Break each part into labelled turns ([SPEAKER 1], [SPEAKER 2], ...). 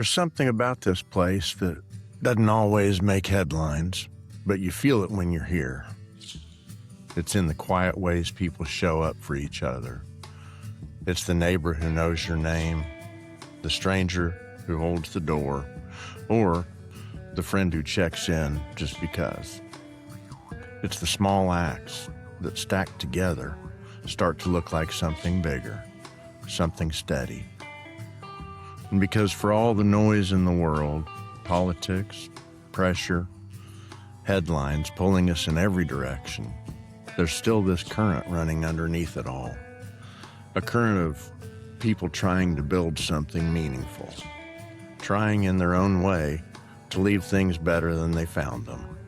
[SPEAKER 1] There's something about this place that doesn't always make headlines, but you feel it when you're here. It's in the quiet ways people show up for each other. It's the neighbor who knows your name, the stranger who holds the door, or the friend who checks in just because. It's the small acts that stacked together start to look like something bigger, something steady. And because for all the noise in the world, politics, pressure, headlines pulling us in every direction, there's still this current running underneath it all. A current of people trying to build something meaningful, trying in their own way to leave things better than they found them.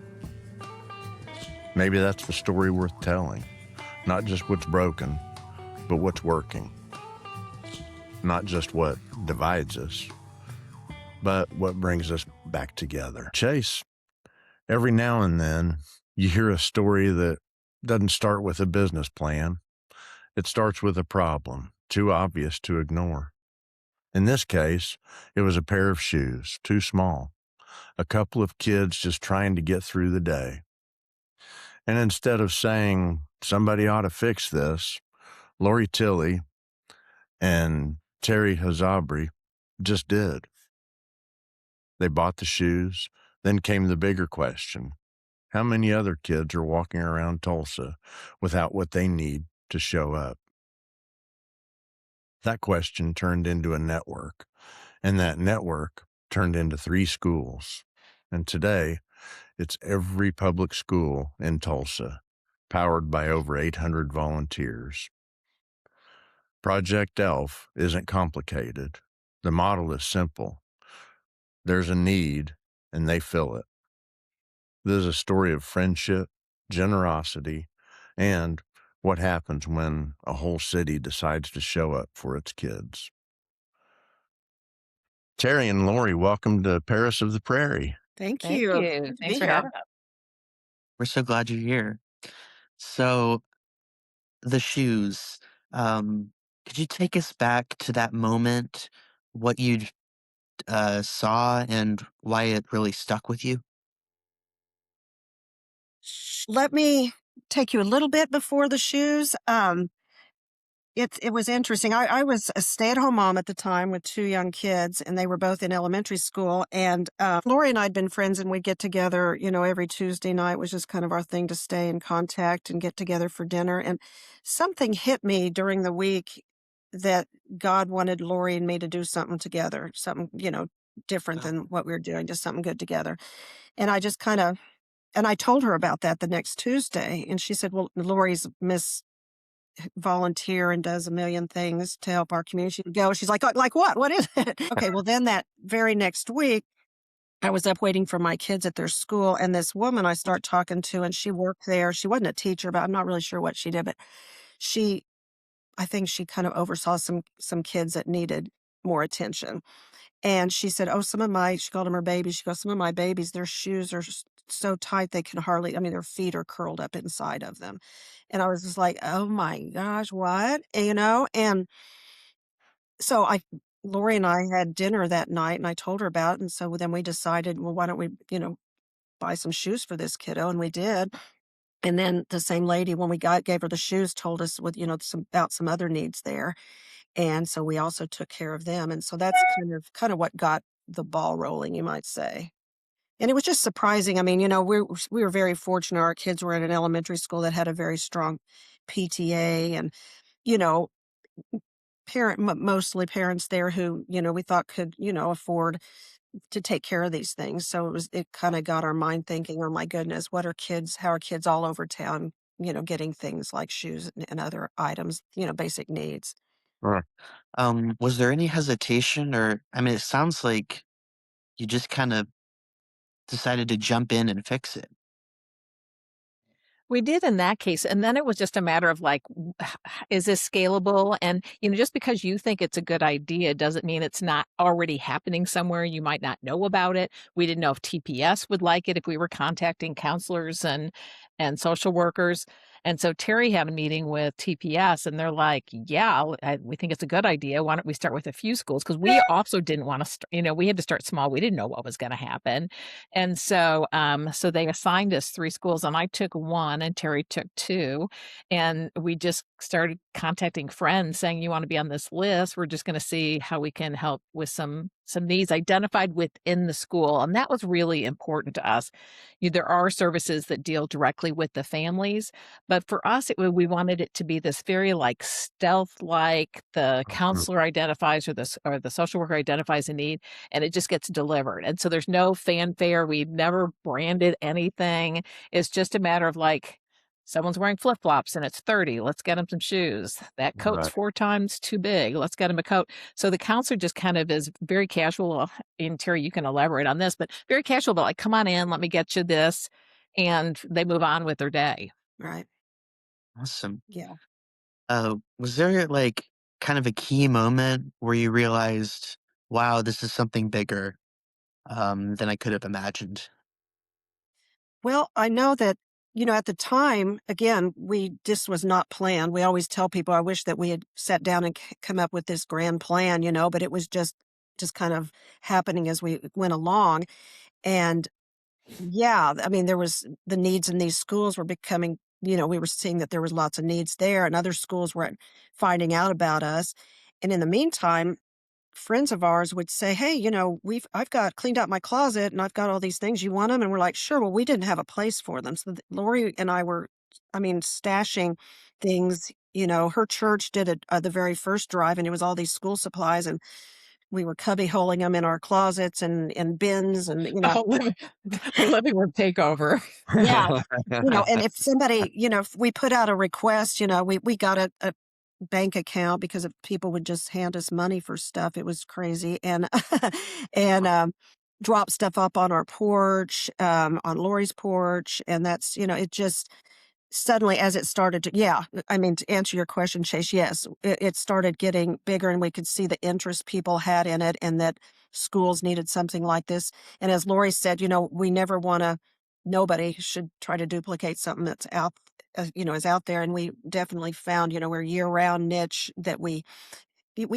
[SPEAKER 1] Maybe that's the story worth telling. Not just what's broken, but what's working. Not just what divides us, but what brings us back together. Chase, every now and then, you hear a story that doesn't start with a business plan. It starts with a problem, too obvious to ignore. In this case, it was a pair of shoes, too small. A couple of kids just trying to get through the day. And instead of saying, somebody ought to fix this, Laurie Tilley and Henshaw-Hozhabri just did. They bought the shoes. Then came the bigger question. How many other kids are walking around Tulsa without what they need to show up? That question turned into a network, and that network turned into 3 schools. And today, it's every public school in Tulsa, powered by over 800 volunteers. Project ELF isn't complicated. The model is simple. There's a need, and they fill it. This is a story of friendship, generosity, and what happens when a whole city decides to show up for its kids. Terri and Laurie, welcome to Paris of the Prairie.
[SPEAKER 2] Thank
[SPEAKER 3] Thank
[SPEAKER 2] you.
[SPEAKER 3] you.
[SPEAKER 2] Good to
[SPEAKER 3] Thanks
[SPEAKER 2] be
[SPEAKER 3] for
[SPEAKER 2] here.
[SPEAKER 3] having us.
[SPEAKER 4] We're so glad you're here. So, the shoes, could you take us back to that moment, what you saw and why it really stuck with you?
[SPEAKER 2] Let me take you a little bit before the shoes. It was interesting. I was a stay-at-home mom at the time with 2 young kids, and they were both in elementary school. And Laurie and I had been friends, and we'd get together, every Tuesday night was just kind of our thing to stay in contact and get together for dinner. And something hit me during the week that God wanted Laurie and me to do something together, something, different than what we were doing, just something good together. And I just and I told her about that the next Tuesday, and she said, well, Laurie's Miss Volunteer and does a million things to help our community go. She's like what? What is it? Okay, well, then that very next week, I was up waiting for my kids at their school, and this woman I start talking to, and she worked there. She wasn't a teacher, but I'm not really sure what she did, but I think she kind of oversaw some kids that needed more attention. And she said, she called them her babies. She goes, some of my babies, their shoes are so tight they can hardly, their feet are curled up inside of them. And I was just like, oh my gosh, what? And so Lori and I had dinner that night, and I told her about it. And so then we decided, well, why don't we, buy some shoes for this kiddo? And we did. And then the same lady, when we gave her the shoes, told us about some other needs there. And so we also took care of them. And so that's kind of what got the ball rolling, you might say. And it was just surprising. We were very fortunate. Our kids were at an elementary school that had a very strong PTA, and, mostly parents there who, we thought could, afford to take care of these things. So it kind of got our mind thinking, oh my goodness, how are kids all over town, getting things like shoes and other items, basic needs.
[SPEAKER 4] Right. Was there any hesitation it sounds like you just kind of decided to jump in and fix it.
[SPEAKER 3] We did in that case, and then it was just a matter of is this scalable? And, just because you think it's a good idea doesn't mean it's not already happening somewhere. You might not know about it. We didn't know if TPS would like it if we were contacting counselors and social workers. And so Terry had a meeting with TPS, and they're like, "Yeah, we think it's a good idea. Why don't we start with a few schools?" Because we also didn't want to, we had to start small. We didn't know what was going to happen, and so they assigned us 3 schools, and I took one, and Terry took two, and we just started contacting friends saying, "You want to be on this list? We're just going to see how we can help with some needs identified within the school." And that was really important to us. There are services that deal directly with the families, but for us, we wanted it to be this very like stealth, like the
[SPEAKER 1] Mhm.
[SPEAKER 3] counselor identifies or the social worker identifies a need, and it just gets delivered. And so there's no fanfare. We've never branded anything. It's just a matter of like, someone's wearing flip flops and it's 30. Let's get them some shoes. That coat's
[SPEAKER 1] Right.
[SPEAKER 3] 4 times too big. Let's get them a coat. So the counselor just kind of is very casual. And Terry, you can elaborate on this, but very casual, but like, come on in, let me get you this. And they move on with their day.
[SPEAKER 2] Right.
[SPEAKER 4] Awesome.
[SPEAKER 2] Yeah.
[SPEAKER 4] Was there like kind of a key moment where you realized, wow, this is something bigger than I could have imagined?
[SPEAKER 2] Well, I know that, at the time, again, this was not planned. We always tell people, I wish that we had sat down and come up with this grand plan, but it was just kind of happening as we went along. And yeah, I mean, there was the needs in these schools were becoming, we were seeing that there was lots of needs there, and other schools were finding out about us. And in the meantime, friends of ours would say, "Hey, I've got cleaned out my closet and I've got all these things. You want them?" And we're like, "Sure." Well, we didn't have a place for them. So Lori and I were, I mean, stashing things. Her church did it the very first drive, and it was all these school supplies, and we were cubby holing them in our closets and bins, and
[SPEAKER 3] Oh, the living room takeover.
[SPEAKER 2] yeah, and if somebody, if we put out a request, we got a bank account because if people would just hand us money for stuff. It was crazy. And and drop stuff up on our porch, on Lori's porch. And that's, it just suddenly as it started to, yeah, I mean, to answer your question, Chase, yes, it started getting bigger and we could see the interest people had in it and that schools needed something like this. And as Lori said, we never want to, nobody should try to duplicate something that's out, is out there. And we definitely found, we're year round niche that we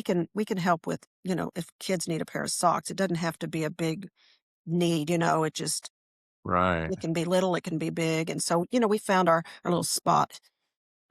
[SPEAKER 2] can help with, if kids need a pair of socks, it doesn't have to be a big need, it just,
[SPEAKER 1] Right.
[SPEAKER 2] it can be little, it can be big. And so, we found our little spot.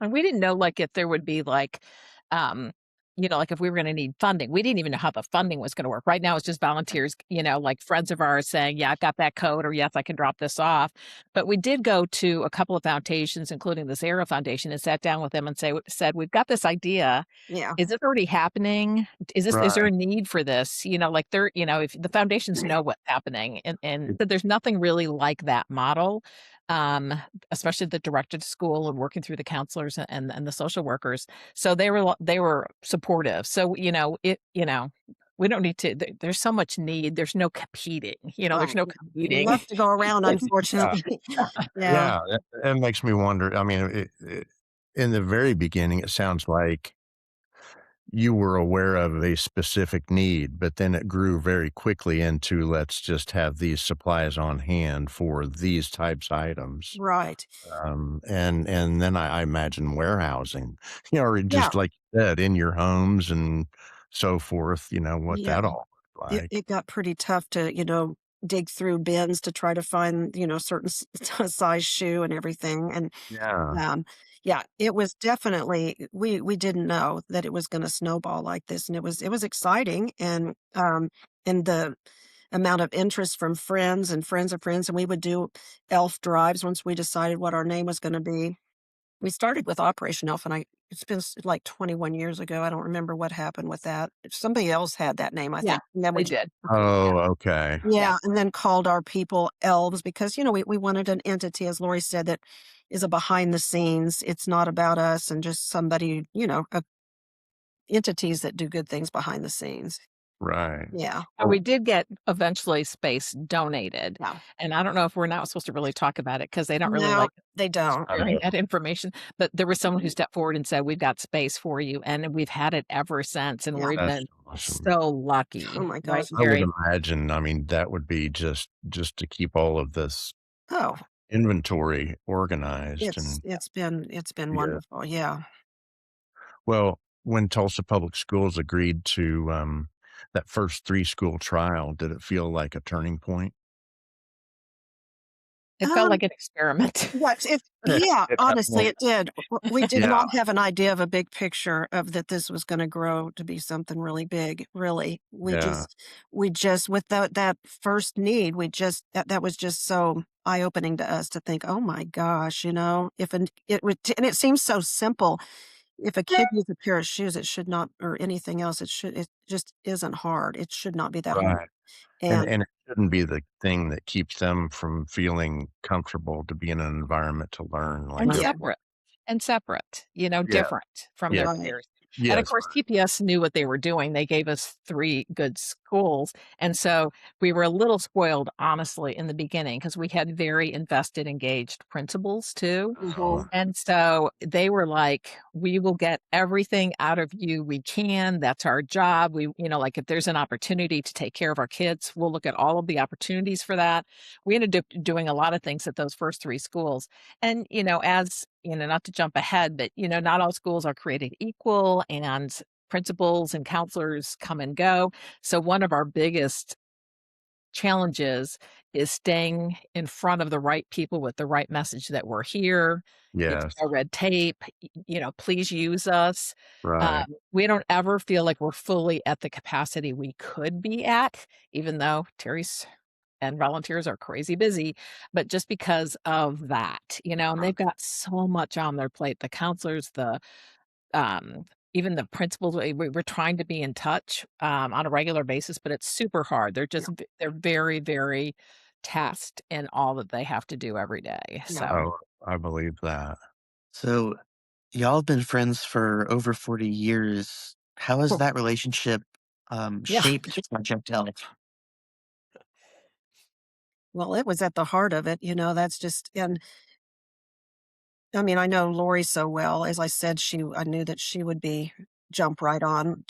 [SPEAKER 3] And we didn't know, like, if there would be, like, um, like, if we were gonna need funding. We didn't even know how the funding was gonna work. Right now, it's just volunteers, like, friends of ours saying, "Yeah, I've got that code," or, "Yes, I can drop this off." But we did go to a couple of foundations, including this Arrow Foundation, and sat down with them and said, "We've got this idea.
[SPEAKER 2] Yeah.
[SPEAKER 3] Is this already happening? Is there
[SPEAKER 1] Right.
[SPEAKER 3] a need for this?" Like, if the foundations know what's happening, and that there's nothing really like that model, um, especially the directed school and working through the counselors and the social workers. So they were supportive. So, we don't need to there's so much need. There's no competing, there's
[SPEAKER 2] Right.
[SPEAKER 3] no competing.
[SPEAKER 2] Enough to go around,
[SPEAKER 1] Yeah.
[SPEAKER 2] unfortunately. Yeah.
[SPEAKER 1] Yeah. It makes me wonder. I mean, in the very beginning, it sounds like you were aware of a specific need, but then it grew very quickly into let's just have these supplies on hand for these types items.
[SPEAKER 2] Right.
[SPEAKER 1] And then I imagine warehousing, or
[SPEAKER 2] Yeah.
[SPEAKER 1] just like you said, in your homes and so forth, what
[SPEAKER 2] Yeah.
[SPEAKER 1] that all looked
[SPEAKER 2] It
[SPEAKER 1] like.
[SPEAKER 2] it got pretty tough to, dig through bins to try to find, certain size shoe and everything. And
[SPEAKER 1] Yeah.
[SPEAKER 2] yeah, it was definitely we didn't know that it was gonna snowball like this, and it was exciting, and the amount of interest from friends and friends of friends, and we would do elf drives once we decided what our name was gonna be. We started with Operation Elf, and it's been like 21 years ago. I don't remember what happened with that. Somebody else had that name, I
[SPEAKER 3] Yeah,
[SPEAKER 2] think, and then we
[SPEAKER 3] they
[SPEAKER 2] just
[SPEAKER 3] did. Yeah,
[SPEAKER 1] Oh, okay.
[SPEAKER 3] yeah.
[SPEAKER 2] yeah, and then called our people elves because, we wanted an entity, as Lori said, that is a behind the scenes. It's not about us and just somebody, entities that do good things behind the scenes.
[SPEAKER 1] Right.
[SPEAKER 2] Yeah.
[SPEAKER 3] And we did get eventually space donated,
[SPEAKER 2] Yeah.
[SPEAKER 3] and I don't know if we're not supposed to really talk about it because they don't really
[SPEAKER 2] No,
[SPEAKER 3] like
[SPEAKER 2] they don't.
[SPEAKER 3] sharing that information, but there was someone who stepped forward and said, "We've got space for you," and we've had it ever since, and
[SPEAKER 2] Yeah.
[SPEAKER 3] we've
[SPEAKER 1] That's
[SPEAKER 3] been
[SPEAKER 1] awesome.
[SPEAKER 3] so
[SPEAKER 2] Oh
[SPEAKER 3] lucky,
[SPEAKER 2] my
[SPEAKER 3] right,
[SPEAKER 2] gosh.
[SPEAKER 1] I would
[SPEAKER 3] Terry?
[SPEAKER 1] imagine, I mean, that would be just to keep all of this
[SPEAKER 2] Oh,
[SPEAKER 1] inventory organized.
[SPEAKER 2] It's
[SPEAKER 1] And
[SPEAKER 2] it's been
[SPEAKER 1] yeah,
[SPEAKER 2] wonderful, yeah.
[SPEAKER 1] well, when Tulsa Public Schools agreed to that first three school trial, did it feel like a turning point?
[SPEAKER 3] It felt
[SPEAKER 2] Um,
[SPEAKER 3] like an experiment.
[SPEAKER 2] yes, yeah,
[SPEAKER 1] At that
[SPEAKER 2] honestly,
[SPEAKER 1] point,
[SPEAKER 2] it did. We did
[SPEAKER 1] yeah,
[SPEAKER 2] not have an idea of a big picture of that this was gonna grow to be something really big, really.
[SPEAKER 1] yeah,
[SPEAKER 2] We just with that first need, we just that was just so eye-opening to us to think, "Oh my gosh," if an it would and it seems so simple. If a kid needs a pair of shoes, it should not or anything else, it just isn't hard. It should not be that hard.
[SPEAKER 1] right.
[SPEAKER 2] And
[SPEAKER 1] And it shouldn't be the thing that keeps them from feeling comfortable to be in an environment to learn.
[SPEAKER 3] And
[SPEAKER 1] Like,
[SPEAKER 2] yeah,
[SPEAKER 3] separate,
[SPEAKER 1] yeah,
[SPEAKER 3] different from their
[SPEAKER 1] yeah,
[SPEAKER 2] right.
[SPEAKER 3] peers. And of
[SPEAKER 1] yes,
[SPEAKER 3] course, TPS knew what they were doing. They gave us 3 good schools, and so we were a little spoiled, honestly, in the beginning because we had very invested, engaged principals too.
[SPEAKER 2] Mhm.
[SPEAKER 1] oh,
[SPEAKER 3] And so they were like, "We will get everything out of you we can. That's our job. Like if there's an opportunity to take care of our kids, we'll look at all of the opportunities for that." We ended up doing a lot of things at those first 3 schools. And, not to jump ahead, but, not all schools are created equal and principals and counselors come and go. So one of our biggest challenges is staying in front of the right people with the right message that we're here. It's
[SPEAKER 1] yes,
[SPEAKER 3] no red tape. Please use us.
[SPEAKER 1] right.
[SPEAKER 3] We don't ever feel like we're fully at the capacity we could be at, even though Terry's and volunteers are crazy busy, but just because of that, and they've got so much on their plate. The counselors, um, even the principals, we're trying to be in touch on a regular basis, but it's super hard.
[SPEAKER 2] Yeah,
[SPEAKER 3] They're very, very tasked in all that they have to do every day.
[SPEAKER 2] yeah.
[SPEAKER 3] So
[SPEAKER 1] Oh, I believe that.
[SPEAKER 4] So, y'all have been friends for over 40 years. How has that relationship,
[SPEAKER 3] yeah,
[SPEAKER 4] shaped Project Elf?
[SPEAKER 2] Well, it was at the heart of it, that's just and I mean, I know Laurie so well. As I said, I knew that she would be jump right on,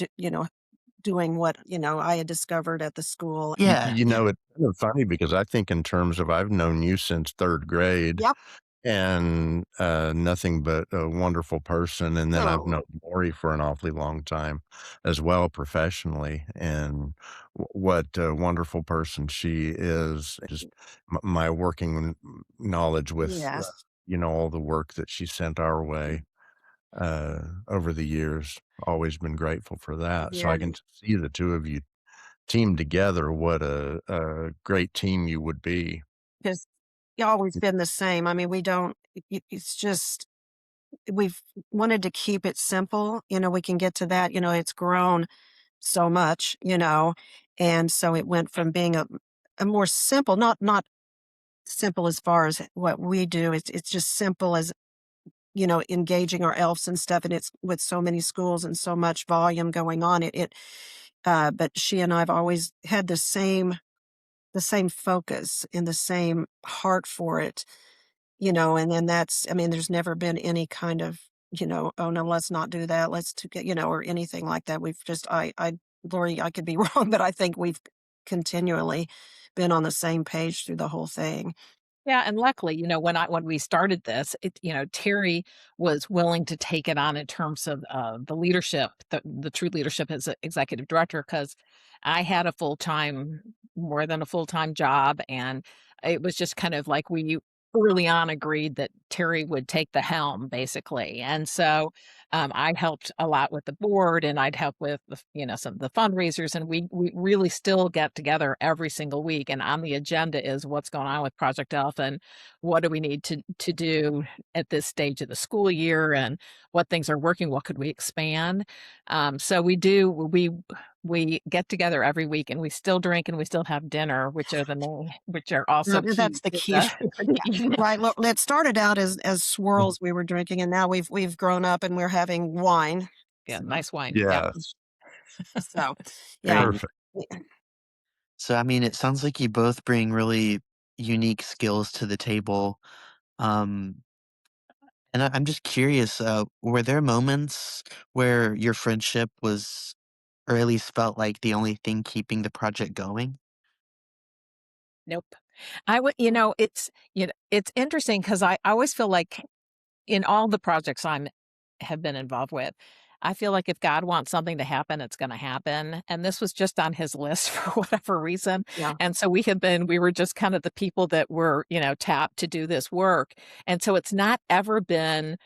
[SPEAKER 2] doing what, I had discovered at the school.
[SPEAKER 4] Yeah, yeah.
[SPEAKER 1] It's kind of funny because I think in terms of I've known you since third grade,
[SPEAKER 2] Yep.
[SPEAKER 1] and nothing but a wonderful person. And then I've
[SPEAKER 2] Oh,
[SPEAKER 1] known Laurie for an awfully long time as well professionally. And what a wonderful person she is. Just my working knowledge with,
[SPEAKER 2] yes.
[SPEAKER 1] all the work that she sent our way over the years. Always been grateful for that. So
[SPEAKER 2] Yeah.
[SPEAKER 1] I can see the two of you team together. What a great team you would be.
[SPEAKER 2] Because you always been the same. I mean, we don't, it's just, we've wanted to keep it simple. We can get to that. It's grown so much, and so it went from being a more simple, not simple as far as what we do. It's just simple as, engaging our elves and stuff. And it's with so many schools and so much volume going on. But she and I've always had the same focus and the same heart for it, and then I mean, there's never been any kind of, oh no, let's not do that. Let's to get, or anything like that. We've just, Lori, I could be wrong, but I think we've continually been on the same page through the whole thing.
[SPEAKER 3] Yeah, and luckily, when we started this, Terry was willing to take it on in terms of the leadership, the true leadership as a executive director, because I had a more than a full time job, and it was just kind of like we early on agreed that Terry would take the helm, basically, and so I helped a lot with the board, and I'd help with some of the fundraisers, and we really still get together every single week. And on the agenda is what's going on with Project Elf and what do we need to do at this stage of the school year and what things are working, what could we expand. So we get together every week and we still drink and we still have dinner, which are also key
[SPEAKER 2] That's the
[SPEAKER 3] to
[SPEAKER 2] key.
[SPEAKER 3] for the evening.
[SPEAKER 2] Right. Well, it started out as
[SPEAKER 1] Mhm.
[SPEAKER 2] swirls we were drinking, and now we've grown up and we're having wine.
[SPEAKER 3] Yeah,
[SPEAKER 2] So,
[SPEAKER 3] nice wine. Yeah.
[SPEAKER 1] Yes,
[SPEAKER 2] so yeah.
[SPEAKER 4] Great.
[SPEAKER 1] perfect.
[SPEAKER 4] So, I mean, it sounds like you both bring really unique skills to the table. Um, and I'm just curious, were there moments where your friendship was, or at least felt like the only thing keeping the project going?
[SPEAKER 3] Nope. I would, it's interesting because I always feel like in all the projects I'm have been involved with, I feel like if God wants something to happen, it's going to happen. And this was just on his list for whatever reason.
[SPEAKER 2] Yeah.
[SPEAKER 3] And so we were just kind of the people that were, tapped to do this work. And so it's not ever been,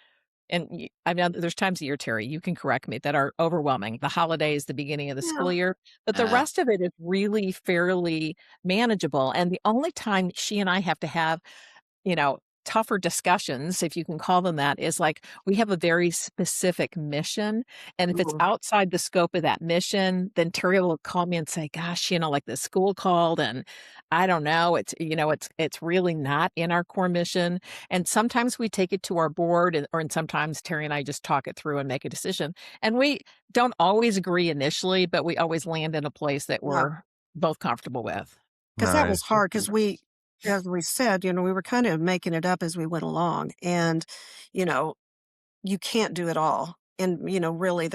[SPEAKER 3] and I know there's times a year, Terry, you can correct me, that are overwhelming. The holidays, the beginning of the
[SPEAKER 2] Yeah.
[SPEAKER 3] school year, but the
[SPEAKER 4] Yeah.
[SPEAKER 3] rest of it is really fairly manageable. And the only time she and I have to have tougher discussions, if you can call them that, is like we have a very specific mission. And if it's
[SPEAKER 2] Mhm.
[SPEAKER 3] outside the scope of that mission, then Terry will call me and say, gosh, like the school called and I don't know, it's really not in our core mission. And sometimes we take it to our board and sometimes Terry and I just talk it through and make a decision. And we don't always agree initially, but we always land in a place that
[SPEAKER 2] Yeah.
[SPEAKER 3] we're both comfortable with.
[SPEAKER 2] Because that was
[SPEAKER 1] Nice.
[SPEAKER 2] hard because as we said, we were kind of making it up as we went along. And, you know, you can't do it all. And, really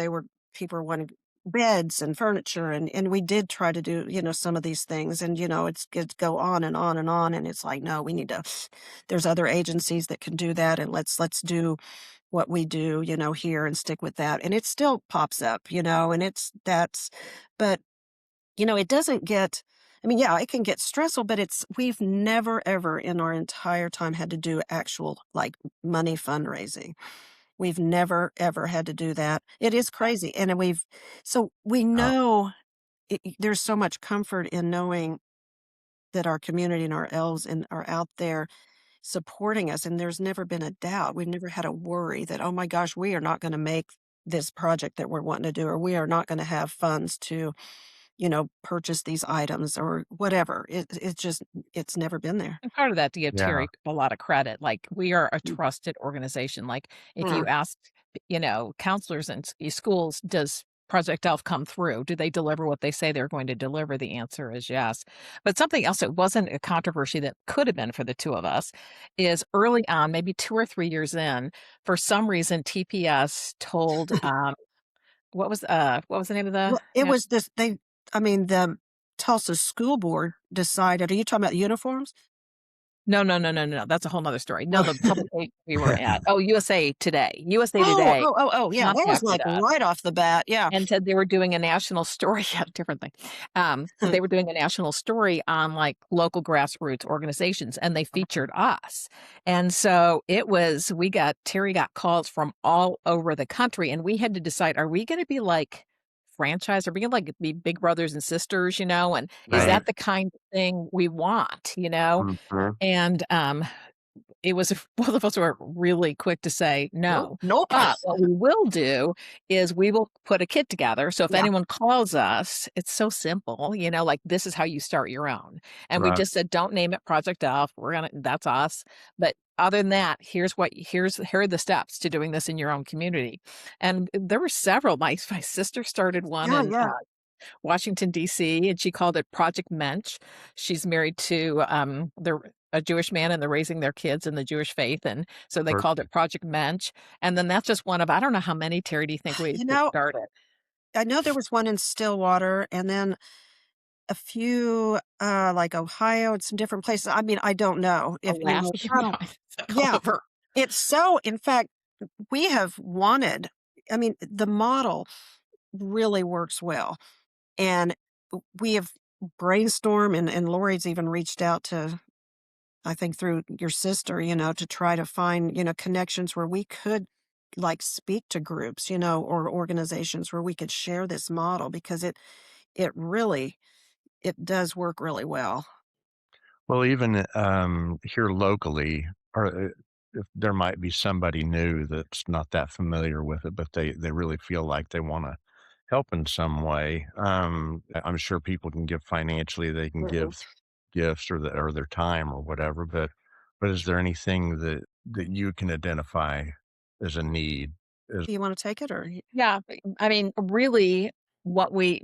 [SPEAKER 2] people were wanting beds and furniture and we did try to do, some of these things and, it's go on and on and on. And it's like, no, we need to, there's other agencies that can do that. And let's do what we do, here and stick with that. And it still pops up, and but it doesn't get I mean, yeah, it can get stressful, but we've never ever in our entire time had to do actual like money fundraising. We've never ever had to do that. It is crazy. And so we
[SPEAKER 1] Uh,
[SPEAKER 2] know there's so much comfort in knowing that our community and our elves and are out there supporting us. And there's never been a doubt. We've never had a worry that, oh my gosh, we are not going to make this project that we're wanting to do, or we are not going to have funds to purchase these items or whatever. It's never been there.
[SPEAKER 3] And part of that, to give
[SPEAKER 1] yeah.
[SPEAKER 3] Terry a lot of credit, like, we are a
[SPEAKER 2] Mm.
[SPEAKER 3] trusted organization. Like, if you
[SPEAKER 2] Mm.
[SPEAKER 3] ask, counselors in schools, does Project Elf come through? Do they deliver what they say they're going to deliver? The answer is yes. But something else that wasn't a controversy that could have been for the two of us is early on, maybe 2 or 3 years in, for some reason, TPS told, what was the name of the
[SPEAKER 2] Well, it
[SPEAKER 3] national?
[SPEAKER 2] was this I mean, the Tulsa school board decided. Are you talking about uniforms?
[SPEAKER 3] No, no, no, no, no, that's a whole nother story. No, the publication we were at. Oh, USA Today
[SPEAKER 2] Yeah, that was
[SPEAKER 3] contacted
[SPEAKER 2] like
[SPEAKER 3] us
[SPEAKER 2] right off the bat. Yeah.
[SPEAKER 3] and said they were doing a national story yeah, different thing. They were doing a national story on, like, local grassroots organizations, and they featured us. And so Terry got calls from all over the country, and we had to decide, are we gonna be, like, franchise? Are we gonna, like, be big brothers and sisters, and is
[SPEAKER 1] Right.
[SPEAKER 3] that the kind of thing we want, you know?
[SPEAKER 1] Mhm.
[SPEAKER 3] And, it was both of us were really quick to say
[SPEAKER 2] Nope.
[SPEAKER 3] no.
[SPEAKER 2] Nope.
[SPEAKER 3] But what we will do is we will put a kit together. So if
[SPEAKER 2] Yeah.
[SPEAKER 3] anyone calls us, it's so simple, like this is how you start your own. And we
[SPEAKER 1] Right.
[SPEAKER 3] just said, don't name it Project Elf. That's us. But other than that, here are the steps to doing this in your own community. And there were several. My sister started one
[SPEAKER 2] Yeah.
[SPEAKER 3] in
[SPEAKER 2] Yeah.
[SPEAKER 3] Washington, D.C., and she called it Project Mensch. She's married to a Jewish man, and they're raising their kids in the Jewish faith. And so they called it Project Mensch. And then that's just one of, I don't know how many, Terry, do you think we
[SPEAKER 2] You
[SPEAKER 3] that
[SPEAKER 2] know,
[SPEAKER 3] started?
[SPEAKER 2] I know there was one in Stillwater, and then a few like Ohio and some different places. I mean, I don't know if
[SPEAKER 3] Alaska?
[SPEAKER 2] how.
[SPEAKER 3] No, it's all
[SPEAKER 2] Yeah.
[SPEAKER 3] over.
[SPEAKER 2] It's so. In fact, we have wanted. I mean, the model really works well. And we have brainstormed and Laurie's even reached out to, I think through your sister, to try to find, connections where we could like speak to groups, or organizations where we could share this model because it does work really well.
[SPEAKER 1] Well, even here locally, or if there might be somebody new that's not that familiar with it, but they really feel like they want to help in some way. I'm sure people can give financially, they can
[SPEAKER 2] Mhm.
[SPEAKER 1] give gifts or their time or whatever. But is there anything that you can identify as a need? Is
[SPEAKER 2] Do you want to take it or?
[SPEAKER 3] Yeah, I mean, really, what we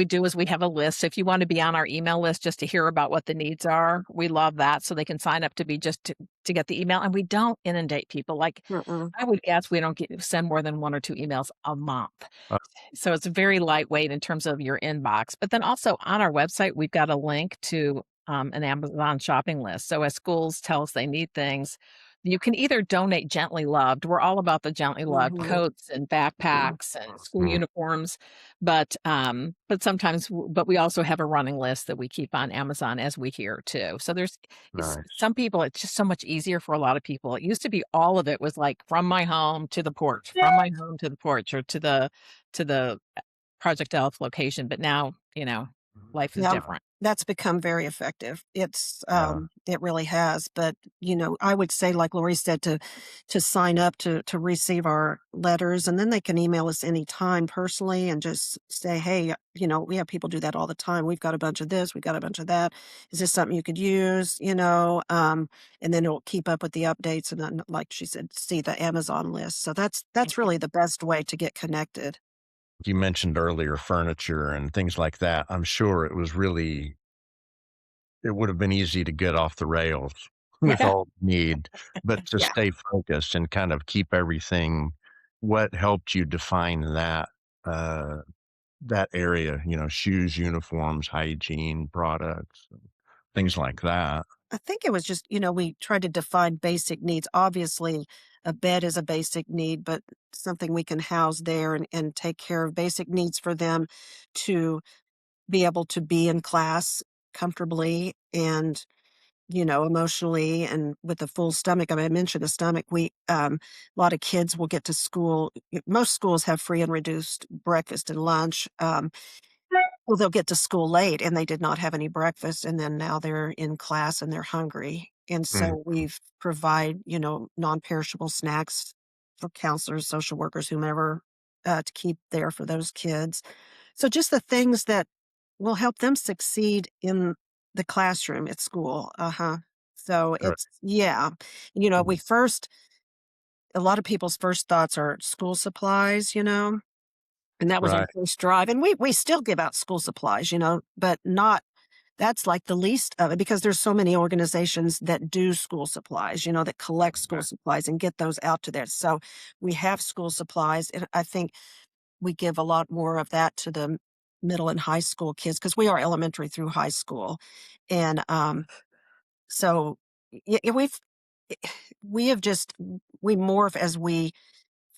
[SPEAKER 3] do is we have a list. If you want to be on our email list just to hear about what the needs are, we love that. So they can sign up to be just to get the email, and we don't inundate people. Like,
[SPEAKER 2] Mm-mm.
[SPEAKER 3] I would guess we don't send more than 1 or 2 emails a month.
[SPEAKER 1] uh,
[SPEAKER 3] So it's very lightweight in terms of your inbox. But then also on our website, we've got a link to an Amazon shopping list. So as schools tell us they need things, you can either donate gently loved. We're all about the gently loved
[SPEAKER 2] Mhm.
[SPEAKER 3] coats and backpacks and school
[SPEAKER 1] Mm,
[SPEAKER 3] uniforms, but sometimes, but we also have a running list that we keep on Amazon as we hear too. So it's
[SPEAKER 1] nice.
[SPEAKER 3] some people. It's just so much easier for a lot of people. It used to be all of it was like from my home to the porch, from my home to the porch, or to the Project Elf location. But now, life is
[SPEAKER 2] Yeah,
[SPEAKER 3] different.
[SPEAKER 2] that's become very effective.
[SPEAKER 1] Yeah.
[SPEAKER 2] It really has, but, I would say, like Lori said, to sign up to receive our letters, and then they can email us anytime personally and just say, "Hey," we have people do that all the time. "We've got a bunch of this, we've got a bunch of that. Is this something you could use?" And then it'll keep up with the updates and then, like she said, see the Amazon list. So that's really the best way to get connected.
[SPEAKER 1] You mentioned earlier furniture and things like that. I'm sure it would have been easy to get off the rails with all the need, but to
[SPEAKER 2] Yeah.
[SPEAKER 1] stay focused and kind of keep everything. What helped you define uh, that area? Shoes, uniforms, hygiene products, things like that.
[SPEAKER 2] I think it was just, we tried to define basic needs. Obviously, a bed is a basic need, but something we can house there and take care of basic needs for them to be able to be in class comfortably and, emotionally and with a full stomach. I mean, I mentioned the stomach. A lot of kids will get to school. Most schools have free and reduced breakfast and lunch. Well, they'll get to school late and they did not have any breakfast, and then now they're in class and they're hungry. And
[SPEAKER 1] Mm,
[SPEAKER 2] so we've provide, non-perishable snacks for counselors, social workers, whomever, to keep there for those kids. So just the things that will help them succeed in the classroom at school. Uh-huh. So
[SPEAKER 1] good.
[SPEAKER 2] it's yeah.
[SPEAKER 1] Mm,
[SPEAKER 2] A lot of people's first thoughts are school supplies, and that was our
[SPEAKER 1] right.
[SPEAKER 2] first drive, and we still give out school supplies, but not that's like the least of it because there's so many organizations that do school supplies, that collect school supplies and get those out to there. So we have school supplies, and I think we give a lot more of that to the middle and high school kids because we are elementary through high school. And so we've we have just we morph as we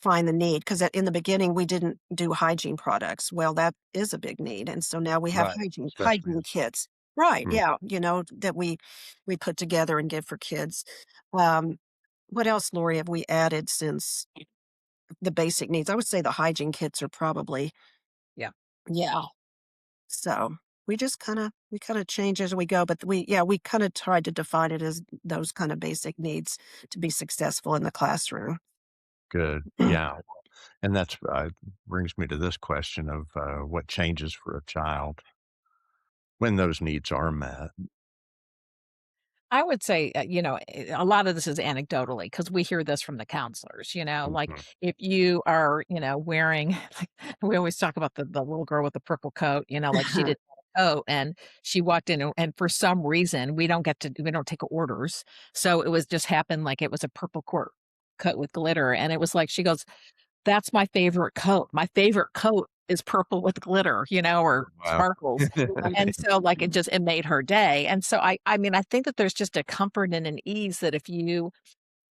[SPEAKER 2] find the need because in the beginning we didn't do hygiene products. Well, that is a big need, and so now we have
[SPEAKER 1] Right. Especially
[SPEAKER 2] hygiene kits. Right?
[SPEAKER 1] mm,
[SPEAKER 2] Yeah, that we put together and give for kids. Um, what else, Lori, have we added since the basic needs? I would say the hygiene kits are probably
[SPEAKER 3] Yeah.
[SPEAKER 2] yeah. So we kind of change as we go, but we kind of tried to define it as those kind of basic needs to be successful in the classroom.
[SPEAKER 1] good. Yeah. And that's brings me to this question of what changes for a child when those needs are met.
[SPEAKER 3] I would say, a lot of this is anecdotally because we hear this from the counselors, like
[SPEAKER 1] Mhm.
[SPEAKER 3] if you are, wearing, like we always talk about the little girl with the purple coat, like she did a coat and she walked in and for some reason we don't take orders. So it was just happened like it was a purple coat with glitter. And it was like, she goes, that's my favorite coat. My favorite coat is purple with glitter, or
[SPEAKER 1] Wow.
[SPEAKER 3] sparkles. And so, like, it made her day, and so I mean, I think that there's just a comfort and an ease that if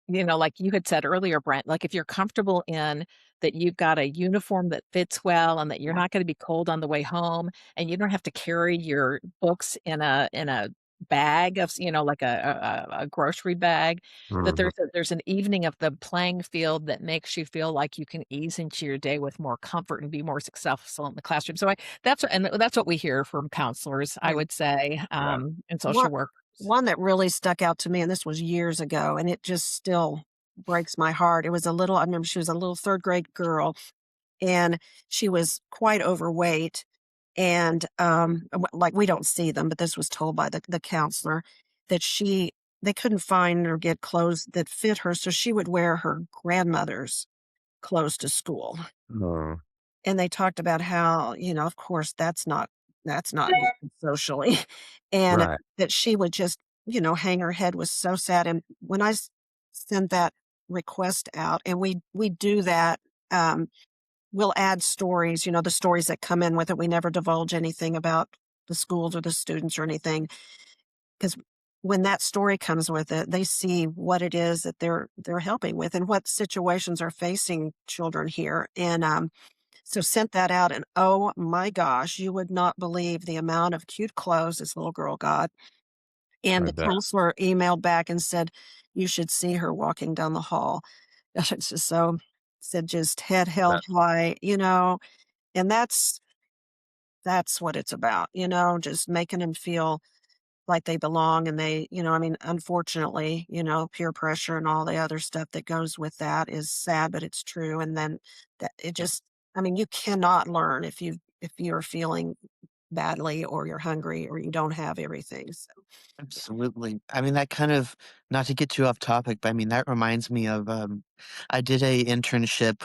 [SPEAKER 3] like you had said earlier, Brent, like if you're comfortable in that you've got a uniform that fits well and that you're not gonna be cold on the way home and you don't have to carry your books in a bag of like a grocery bag, that
[SPEAKER 1] Mhm.
[SPEAKER 3] there's an evening of the playing field that makes you feel like you can ease into your day with more comfort and be more successful in the classroom. So that's what we hear from counselors, I
[SPEAKER 2] Yeah.
[SPEAKER 3] would say,
[SPEAKER 1] Yeah.
[SPEAKER 3] and
[SPEAKER 2] One
[SPEAKER 3] social workers.
[SPEAKER 2] one that really stuck out to me, and this was years ago, and it just still breaks my heart. I remember she was a little third grade girl, and she was quite overweight. And like we don't see them, but this was told by the counselor that they couldn't find or get clothes that fit her, so she would wear her grandmother's clothes to school.
[SPEAKER 1] No.
[SPEAKER 2] And they talked about how, of course, that's not good socially, and
[SPEAKER 1] Right.
[SPEAKER 2] that she would just, hang her head was so sad, and when sent that request out, and we do that, we'll add stories, the stories that come in with it. We never divulge anything about the schools or the students or anything, because when that story comes with it, they see what it is that they're helping with and what situations are facing children here. And so sent that out, and oh my gosh, you would not believe the amount of cute clothes this little girl got. And
[SPEAKER 1] I
[SPEAKER 2] the
[SPEAKER 1] bet.
[SPEAKER 2] counselor emailed back and said, "You should see her walking down the hall." It's just so said just head held
[SPEAKER 1] That,
[SPEAKER 2] high, and that's what it's about, just making them feel like they belong and I mean, unfortunately, peer pressure and all the other stuff that goes with that is sad, but it's true. And then that it just, I mean, you cannot learn if you're feeling badly or you're hungry or you don't have everything. So yeah.
[SPEAKER 4] Absolutely. I mean, that kind of, not to get too off topic, but I mean, that reminds me of, I did a internship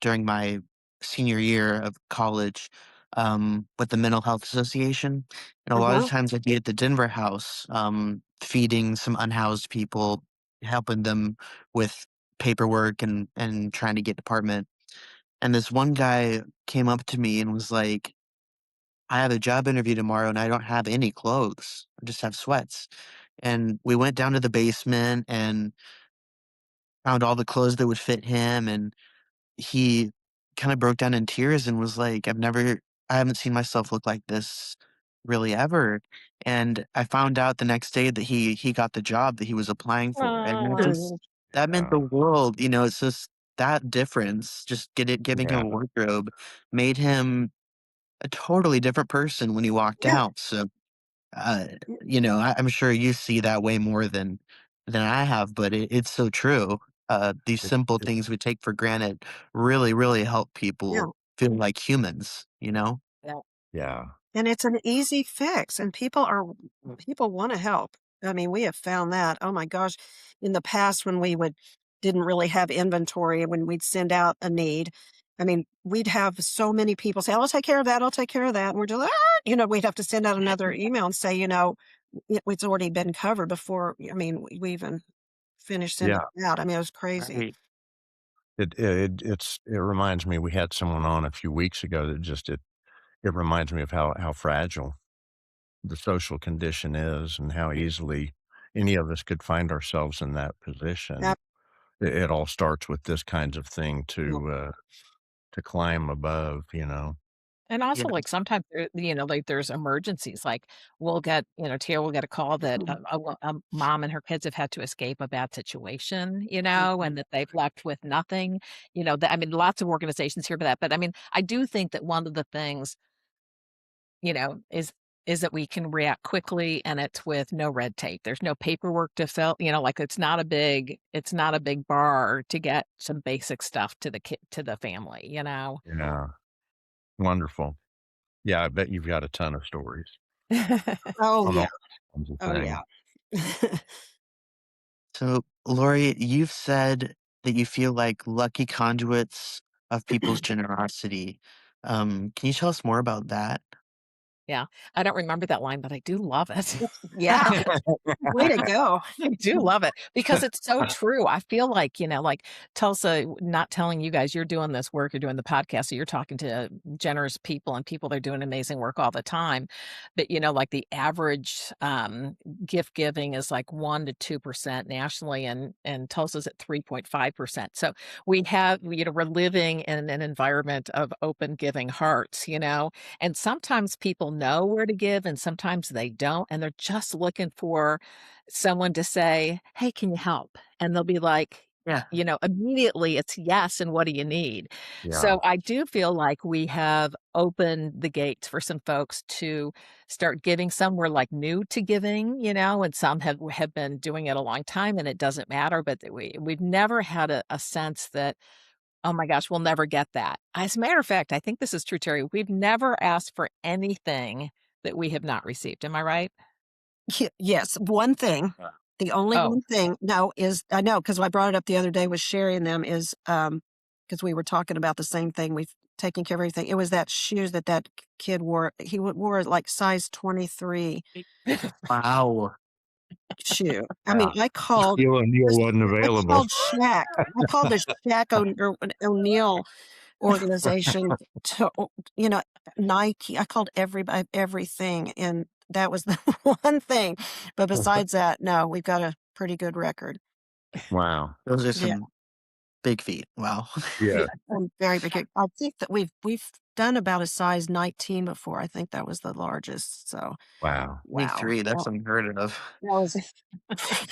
[SPEAKER 4] during my senior year of college with the Mental Health Association. And a lot of
[SPEAKER 2] Uh-huh.
[SPEAKER 4] times I'd be at the Denver house, feeding some unhoused people, helping them with paperwork and trying to get apartment. And this one guy came up to me and was like, I have a job interview tomorrow and I don't have any clothes. I just have sweats. And we went down to the basement and found all the clothes that would fit him. And he kind of broke down in tears and was like, I haven't seen myself look like this really ever. And I found out the next day that he got the job that he was applying for. And
[SPEAKER 2] Mm.
[SPEAKER 4] that meant the
[SPEAKER 1] uh,
[SPEAKER 4] world, it's just that difference, just giving him
[SPEAKER 1] yeah.
[SPEAKER 4] a wardrobe made him a totally different person when he walked
[SPEAKER 2] Yeah.
[SPEAKER 4] out. So I'm sure you see that way more than I have, but it's so true. These
[SPEAKER 1] It,
[SPEAKER 4] simple
[SPEAKER 1] it,
[SPEAKER 4] things we take for granted really, really help
[SPEAKER 2] Yeah.
[SPEAKER 4] people feel like humans, you know?
[SPEAKER 2] Yeah.
[SPEAKER 1] yeah.
[SPEAKER 2] And it's an easy fix, and people wanna help. I mean, we have found that, oh my gosh, in the past when we didn't really have inventory, when we'd send out a need, I mean, we'd have so many people say, "I'll take care of that, I'll take care of that," and we're just like, "Ah," we'd have to send out another email and say, it's already been covered before, I mean, we even finished sending
[SPEAKER 1] Yeah.
[SPEAKER 2] it out. I mean, it was crazy.
[SPEAKER 4] Right.
[SPEAKER 1] It reminds me, we had someone on a few weeks ago that it reminds me of how fragile the social condition is and how easily any of us could find ourselves in that position.
[SPEAKER 2] Yep,
[SPEAKER 1] It all starts with this kinds of thing
[SPEAKER 2] yep,
[SPEAKER 1] to climb above.
[SPEAKER 3] And also,
[SPEAKER 4] Yeah.
[SPEAKER 3] like, sometimes like, there's emergencies, like, Tara will get a call that
[SPEAKER 2] mhm,
[SPEAKER 3] a mom and her kids have had to escape a bad situation,
[SPEAKER 2] mhm.
[SPEAKER 3] and that they've left with nothing, that I mean, lots of organizations here for that, but, I mean, I do think that one of the things, you know, is is that we can react quickly and it's with no red tape. There's no paperwork to fill, like, it's not a big bar to get some basic stuff to the kid to the family.
[SPEAKER 1] Yeah. Wonderful. Yeah, I bet you've got a ton of stories
[SPEAKER 2] Oh,
[SPEAKER 1] on
[SPEAKER 2] yeah.
[SPEAKER 1] all kinds of
[SPEAKER 2] Oh,
[SPEAKER 1] things.
[SPEAKER 2] yeah.
[SPEAKER 4] So, Lori, you've said that you feel like lucky conduits of people's generosity. Can you tell us more about that?
[SPEAKER 3] Yeah, I don't remember that line, but I do love it.
[SPEAKER 2] Yeah. Way to go.
[SPEAKER 3] I do love it because it's so true. I feel like, like Tulsa, not telling you guys you're doing this work, you're doing the podcast, so you're talking to generous people and people that are doing amazing work all the time. But, like the average gift giving is like 1 to 2% nationally, and Tulsa's at 3.5%. So we're living in an environment of open giving hearts. And sometimes people know where to give and sometimes they don't. And they're just looking for someone to say, "Hey, can you help?" And they'll be like,
[SPEAKER 4] Yeah.
[SPEAKER 3] immediately it's yes, and what do you need?
[SPEAKER 1] Yeah.
[SPEAKER 3] So I do feel like we have opened the gates for some folks to start giving. Some were like new to giving, and some have been doing it a long time and it doesn't matter. But we've never had a sense that, oh my gosh, we'll never get that. As a matter of fact, I think this is true, Terry. We've never asked for anything that we have not received. Am I right?
[SPEAKER 2] Yes, one thing, the only
[SPEAKER 3] Oh,
[SPEAKER 2] one thing no, is I know because I brought it up the other day with Sherry and them is, because we were talking about the same thing, we've taken care of everything. It was that shoes that kid wore. He wore, like, size 23
[SPEAKER 4] Wow.
[SPEAKER 2] shoe. I mean,
[SPEAKER 1] Yeah. Shaquille O'Neal
[SPEAKER 2] this
[SPEAKER 1] wasn't
[SPEAKER 2] I
[SPEAKER 1] available.
[SPEAKER 2] called Shaq. I called the Shaq O'Neal organization to Nike. I called everybody everything, and That was the one thing. But besides that, no, we've got a pretty good record.
[SPEAKER 1] Wow.
[SPEAKER 4] Those are
[SPEAKER 2] Yeah.
[SPEAKER 4] some big feet. Wow.
[SPEAKER 2] Yeah,
[SPEAKER 1] Yeah.
[SPEAKER 2] very big. I think that we've done about a size 19 before. I think that was the largest. So,
[SPEAKER 1] Wow.
[SPEAKER 2] wow.
[SPEAKER 4] 23, that's unheard of.
[SPEAKER 2] That was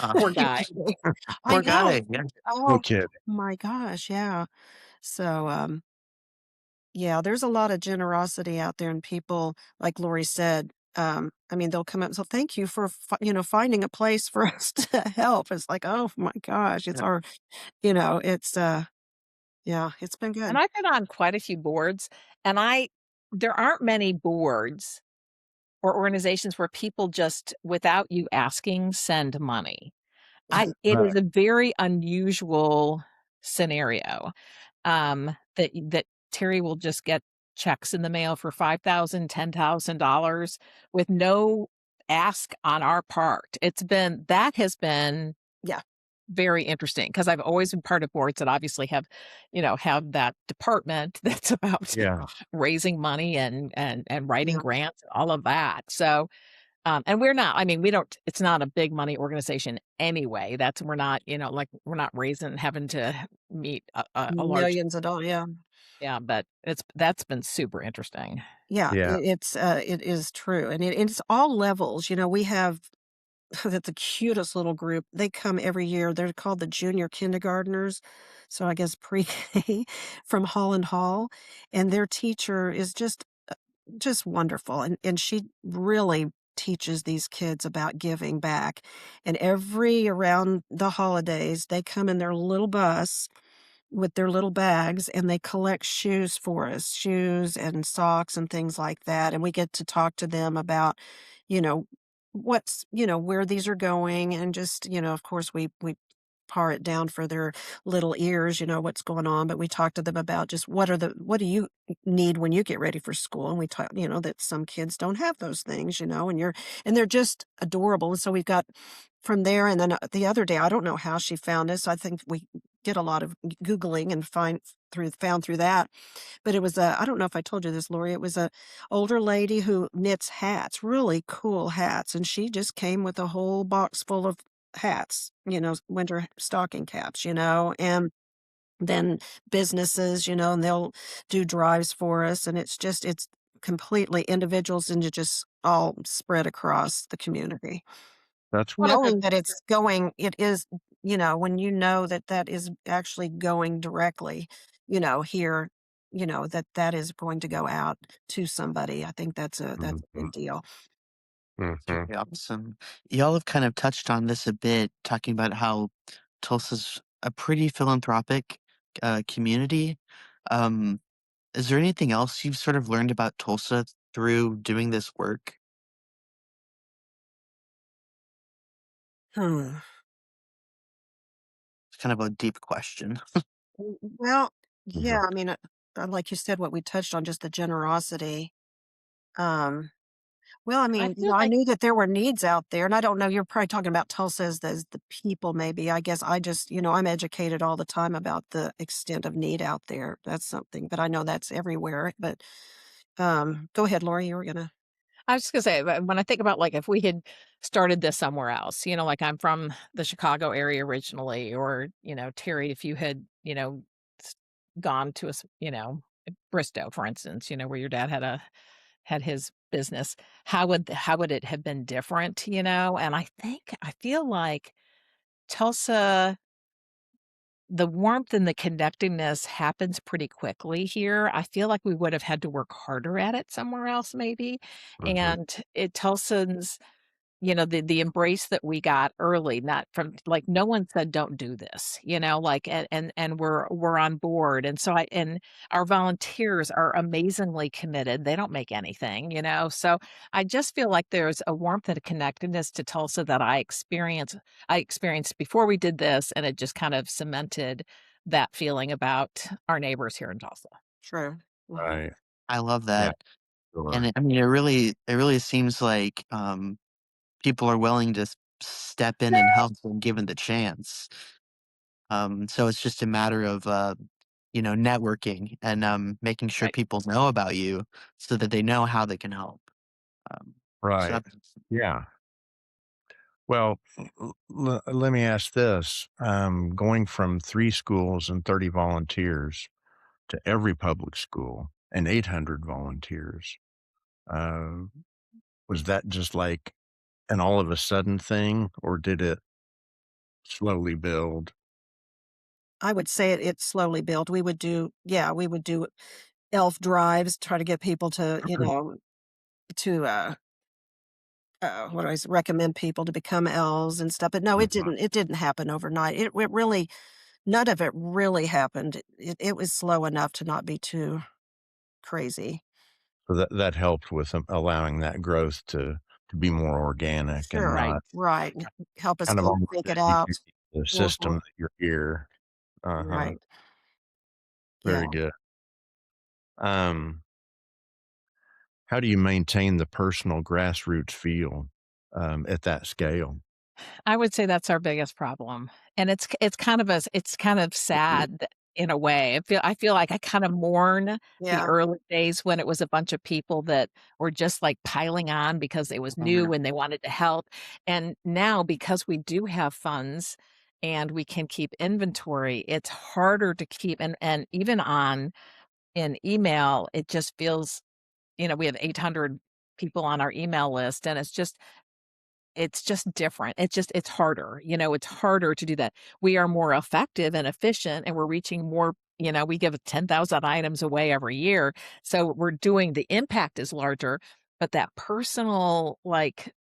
[SPEAKER 4] Uh,
[SPEAKER 3] Poor
[SPEAKER 2] very
[SPEAKER 3] guy.
[SPEAKER 2] big. I
[SPEAKER 4] poor
[SPEAKER 2] know.
[SPEAKER 4] guy. Yeah.
[SPEAKER 1] No
[SPEAKER 2] Oh
[SPEAKER 1] kidding.
[SPEAKER 2] my gosh, yeah. So, yeah, there's a lot of generosity out there, and people, like Lori said, I mean, they'll come up and say, "Thank you for finding a place for us to help." It's like, oh my gosh, it's
[SPEAKER 4] Yeah.
[SPEAKER 2] our, it's yeah, it's been
[SPEAKER 3] And
[SPEAKER 2] good.
[SPEAKER 3] I've been on quite a few boards, and there aren't many boards or organizations where people just, without you asking, send money. It
[SPEAKER 1] Right.
[SPEAKER 3] is a very unusual scenario, that Terry will just get checks in the mail for $5,000, $10,000 with no ask on our part. That has been
[SPEAKER 2] Yeah.
[SPEAKER 3] very interesting because I've always been part of boards that obviously have that department that's about
[SPEAKER 1] Yeah.
[SPEAKER 3] raising money and writing
[SPEAKER 2] Yeah.
[SPEAKER 3] grants and all of that. So, and we're not, I mean, we don't, it's not a big money organization anyway. We're not, like we're not raising, having to meet a large,
[SPEAKER 2] Millions of dollars, yeah.
[SPEAKER 3] yeah, but that's been super interesting.
[SPEAKER 2] Yeah,
[SPEAKER 1] Yeah.
[SPEAKER 2] it is true, and it's all levels, we have that's the cutest little group. They come every year. They're called the junior kindergartners, so I guess pre-K from Holland Hall, and their teacher is just wonderful, and she really teaches these kids about giving back, and every around the holidays, they come in their little bus with their little bags and they collect shoes for us, shoes and socks and things like that. And we get to talk to them about, you know, where these are going. And just, of course, we par it down for their little ears, what's going on. But we talk to them about just what do you need when you get ready for school? And we talk, that some kids don't have those things, and they're just adorable. And so we've got from there. And then the other day, I don't know how she found us. I think we did a lot of Googling and found through that. But it was I don't know if I told you this, Lori. It was a older lady who knits hats, really cool hats. And she just came with a whole box full of hats, winter stocking caps, and then businesses, and they'll do drives for us. And it's completely individuals and it just all spread across the community.
[SPEAKER 1] That's
[SPEAKER 3] One of the
[SPEAKER 2] Knowing that it is, when you know that that is actually going directly, here, that is going to go out to somebody. I think that's a
[SPEAKER 1] mhm.
[SPEAKER 2] big deal.
[SPEAKER 1] Mhm.
[SPEAKER 4] Very awesome. Y'all have kind of touched on this a bit, talking about how Tulsa's a pretty philanthropic community. Um, is there anything else you've sort of learned about Tulsa through doing this work?
[SPEAKER 2] Hmm.
[SPEAKER 4] It's kind of a deep question.
[SPEAKER 2] Well,
[SPEAKER 1] Mhm.
[SPEAKER 2] yeah, I mean, like you said, what we touched on, just the generosity. Um, well, I
[SPEAKER 3] I
[SPEAKER 2] mean,
[SPEAKER 3] feel
[SPEAKER 2] I
[SPEAKER 3] like
[SPEAKER 2] knew that there were needs out there, and I don't know, you're probably talking about Tulsa as the people, maybe. I guess I just, I'm educated all the time about the extent of need out there. That's something, but I know that's everywhere. But go ahead, Lori, you were gonna.
[SPEAKER 3] I was just gonna say, when I think about, like, if we had started this somewhere else, like I'm from the Chicago area originally, or, Terry, if you had, s gone to Bristow, for instance, where your dad had his business, how would it have been different, And I feel like Tulsa, the warmth and the connectedness happens pretty quickly here. I feel like we would have had to work harder at it somewhere else maybe,
[SPEAKER 1] Mhm.
[SPEAKER 3] and Tulsans, the embrace that we got early, not from, like, no one said, "Don't do this," like, and we're on board, and so our volunteers are amazingly committed. They don't make anything, so I just feel like there's a warmth and a connectedness to Tulsa that I experienced before we did this, and it just kind of cemented that feeling about our neighbors here in Tulsa.
[SPEAKER 2] True. Mhm.
[SPEAKER 1] Right.
[SPEAKER 4] I love
[SPEAKER 1] Yeah.
[SPEAKER 4] that. And
[SPEAKER 1] Sure.
[SPEAKER 4] I mean, it really seems like people are willing to step in and help when given the chance. So it's just a matter of networking and making sure
[SPEAKER 3] Right.
[SPEAKER 4] people know about you so that they know how they can help. Um, So
[SPEAKER 1] Right. Yeah. Well, let me ask this. Going from 3 schools and 30 volunteers to every public school and 800 volunteers, uh, was that just like an all of a sudden thing, or did it slowly build?
[SPEAKER 2] I would say it slowly built. We would do elf drives, try to get people to, to, what do I s recommend people to become elves and stuff, but no,
[SPEAKER 1] Mhm.
[SPEAKER 2] it didn't happen overnight. It really none of it really happened. It was slow enough to not be too crazy.
[SPEAKER 1] So that helped with allowing that growth to be more organic and
[SPEAKER 2] Sure.
[SPEAKER 3] Right.
[SPEAKER 1] not
[SPEAKER 2] Right. Help us
[SPEAKER 1] kind of almost
[SPEAKER 2] think it
[SPEAKER 1] educate
[SPEAKER 2] out.
[SPEAKER 1] the system
[SPEAKER 2] Mhm.
[SPEAKER 1] that you're here. Uh-huh.
[SPEAKER 2] Right. Yeah.
[SPEAKER 1] Very good. Um, how do you maintain the personal grassroots feel, at that scale?
[SPEAKER 3] I would say that's our biggest problem, and it's kind of it's kind of sad in a way. I feel like I kind of mourn the
[SPEAKER 2] Yeah.
[SPEAKER 3] early days when it was a bunch of people that were just, like, piling on because it was
[SPEAKER 2] Mhm.
[SPEAKER 3] new and they wanted to help, and now because we do have funds and we can keep inventory, it's harder to keep and even on in email, it just feels we have 800 people on our email list, and it's just different. It's harder, it's harder to do that. We are more effective and efficient, and we're reaching more we give 10,000 items away every year, so we're doing the impact is larger, but that personal, like,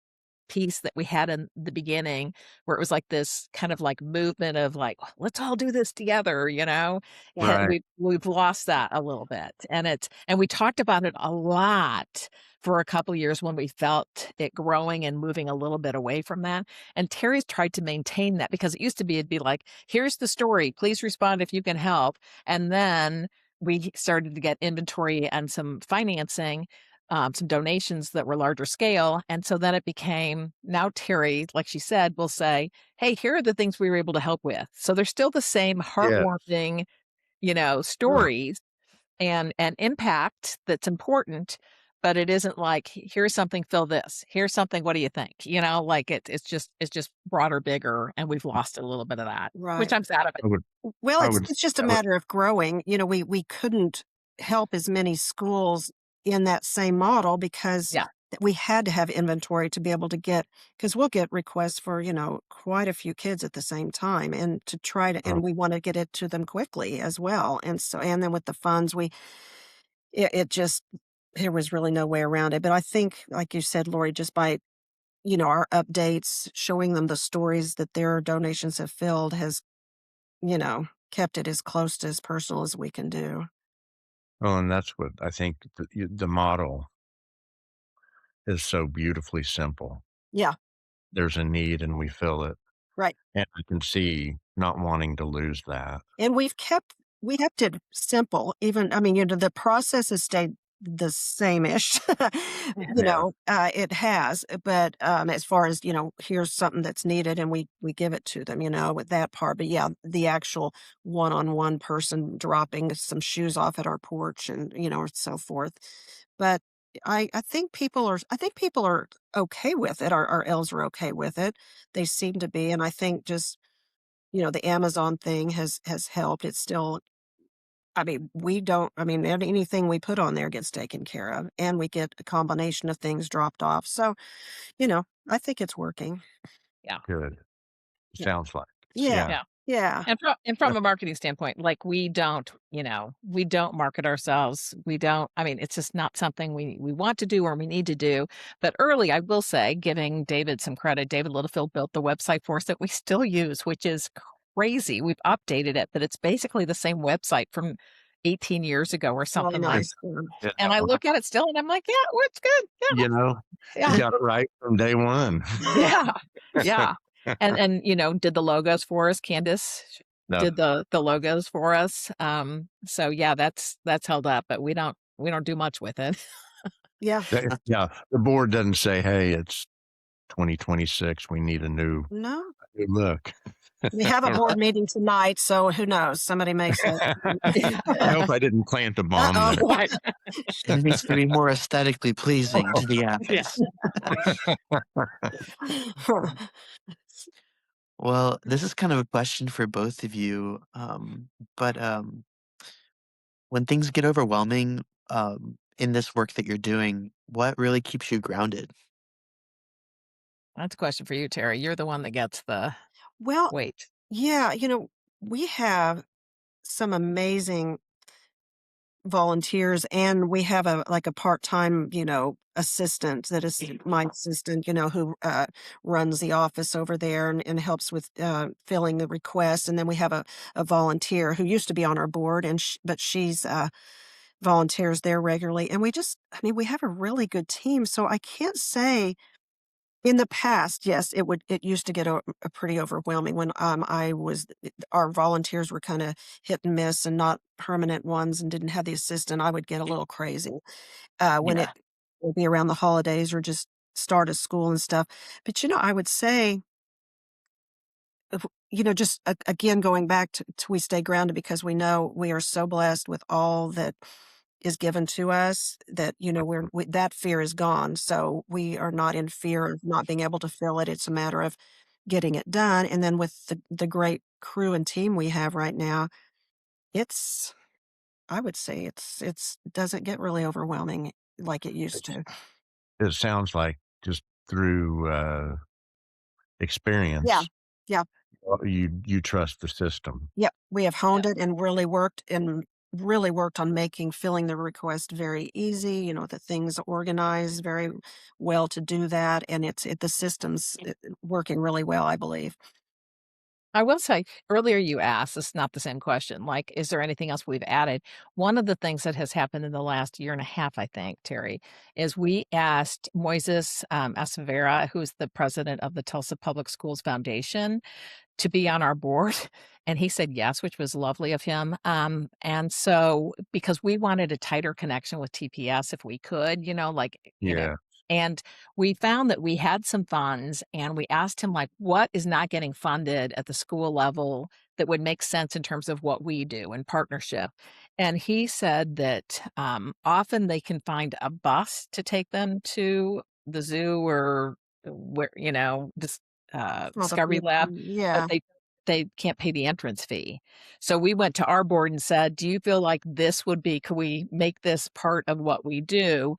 [SPEAKER 3] piece that we had in the beginning where it was like this kind of like movement of like, let's all do this together,
[SPEAKER 2] Yeah.
[SPEAKER 1] Right.
[SPEAKER 3] we've lost that a little bit. And we talked about it a lot for a couple years when we felt it growing and moving a little bit away from that. And Terry's tried to maintain that because it used to be, it'd be like, here's the story. Please respond if you can help. And then we started to get inventory and some financing, some donations that were larger scale. And so then it became now Terry, like she said, will say, hey, here are the things we were able to help with. So they're still the same
[SPEAKER 1] Yeah.
[SPEAKER 3] heartwarming,
[SPEAKER 1] Sure.
[SPEAKER 3] stories and impact that's important. But it isn't like, here's something, fill this. Here's something, what do you think? Like it's just broader, bigger, and we've lost a little bit of that, which
[SPEAKER 2] Right.
[SPEAKER 3] I'm sad of it.
[SPEAKER 1] I would
[SPEAKER 2] Well,
[SPEAKER 1] I would
[SPEAKER 2] it's just a
[SPEAKER 1] I would
[SPEAKER 2] matter of growing. We couldn't help as many schools in that same model because
[SPEAKER 3] Yeah.
[SPEAKER 2] we had to have inventory to be able to get because we'll get requests for, quite a few kids at the same time and to try to
[SPEAKER 1] oh,
[SPEAKER 2] and we want to get it to them quickly as well. And then with the funds it just there was really no way around it. But I think, like you said, Lori, just by our updates, showing them the stories that their donations have filled has kept it as close to as personal as we can do.
[SPEAKER 1] and that's what I think the model is so beautifully simple.
[SPEAKER 2] Yeah,
[SPEAKER 1] There's a need and we fill it,
[SPEAKER 2] right.
[SPEAKER 1] and I can see not wanting to lose that.
[SPEAKER 2] And we kept it simple. Even I mean, the process has stayed the same-ish.
[SPEAKER 1] Yeah.
[SPEAKER 2] It has, but as far as, here's something that's needed and we give it to them, with that part. But yeah, the actual one-on-one person dropping some shoes off at our porch and, so forth. But I think people are okay with it. Our elves are okay with it. They seem to be, and I think just the Amazon thing has helped. It's still I mean, we don't I mean, anything we put on there gets taken care of, and we get a combination of things dropped off. So, I think it's working.
[SPEAKER 3] Yeah.
[SPEAKER 1] Good.
[SPEAKER 2] Yeah.
[SPEAKER 1] Sounds like.
[SPEAKER 2] Yeah.
[SPEAKER 1] Yeah.
[SPEAKER 3] Yeah.
[SPEAKER 2] Yeah.
[SPEAKER 3] And from a marketing standpoint, like, we don't market ourselves. We don't I mean, it's just not something we want to do or we need to do. But early, I will say, giving David some credit, David Littlefield built the website for us that we still use, which is crazy. We've updated it, but it's basically the same website from 18 years ago or
[SPEAKER 2] Really
[SPEAKER 3] something like
[SPEAKER 2] nice. Yeah.
[SPEAKER 1] Yeah,
[SPEAKER 3] and I
[SPEAKER 1] well,
[SPEAKER 3] look at it still and I'm like, "Yeah, well, it's good.
[SPEAKER 1] you know,
[SPEAKER 3] Yeah,
[SPEAKER 1] you
[SPEAKER 3] yeah."
[SPEAKER 1] got it right from day one.
[SPEAKER 3] Yeah. Yeah. And, did the logos for us. Candace
[SPEAKER 1] No,
[SPEAKER 3] did the logos for us. So yeah, that's held up, but we don't do much with it.
[SPEAKER 2] Yeah.
[SPEAKER 1] yeah, the board doesn't say, "Hey, it's 2026, we need a new
[SPEAKER 2] No,
[SPEAKER 1] look.
[SPEAKER 2] we have a
[SPEAKER 4] Yeah.
[SPEAKER 2] board meeting tonight, so who knows? Somebody may say.
[SPEAKER 1] I hope I didn't plant a bomb
[SPEAKER 2] Uh-oh.
[SPEAKER 1] there.
[SPEAKER 3] Right.
[SPEAKER 4] It needs to be more aesthetically pleasing to the
[SPEAKER 3] Yeah.
[SPEAKER 4] eyes. Well, this is kind of a question for both of you. But when things get overwhelming in this work that you're doing, what really keeps you grounded?
[SPEAKER 3] That's a question for you, Terry. You're the one that gets the
[SPEAKER 2] Well,
[SPEAKER 3] weight.
[SPEAKER 2] yeah, we have some amazing volunteers, and we have a part-time, assistant that is my assistant, who runs the office over there and helps with filling the requests. And then we have a volunteer who used to be on our board, but she's volunteers there regularly. And I mean, we have a really good team. So I can't say. In the past, yes, it used to get a pretty overwhelming when our volunteers were kind of hit and miss and not permanent ones and didn't have the assistant. I would get a little crazy when it
[SPEAKER 4] Yeah.
[SPEAKER 2] would be around the holidays or just start of school and stuff. But I would say, just again going back to we stay grounded because we know we are so blessed with all that is given to us that that fear is gone, so we are not in fear of not being able to fill it. It's a matter of getting it done. And then with the great crew and team we have right now, it's I would say it's doesn't get really overwhelming like it used
[SPEAKER 1] It's,
[SPEAKER 2] to.
[SPEAKER 1] it sounds like just through
[SPEAKER 2] Yeah,
[SPEAKER 1] experience,
[SPEAKER 2] yeah.
[SPEAKER 1] you trust the system.
[SPEAKER 2] Yep, we have
[SPEAKER 3] Yeah.
[SPEAKER 2] honed it and really worked on making filling the request very easy, the things organized very well to do that, and the system's working really well, I believe.
[SPEAKER 3] I will say, earlier you asked, it's not the same question, like, is there anything else we've added? One of the things that has happened in the last year and a half, I think, Terry, is we asked Moises Acevera, who's the president of the Tulsa Public Schools Foundation, to be on our board, and he said yes, which was lovely of him. And so because we wanted a tighter connection with TPS if we could,
[SPEAKER 1] Yeah.
[SPEAKER 3] and we found that we had some funds and we asked him like what is not getting funded at the school level that would make sense in terms of what we do in partnership. And he said that often they can find a bus to take them to the zoo or where, this
[SPEAKER 2] Well,
[SPEAKER 3] Discovery Lab, but
[SPEAKER 2] yeah.
[SPEAKER 3] they can't pay the entrance fee. So we went to our board and said, "Do you feel like could we make this part of what we do?"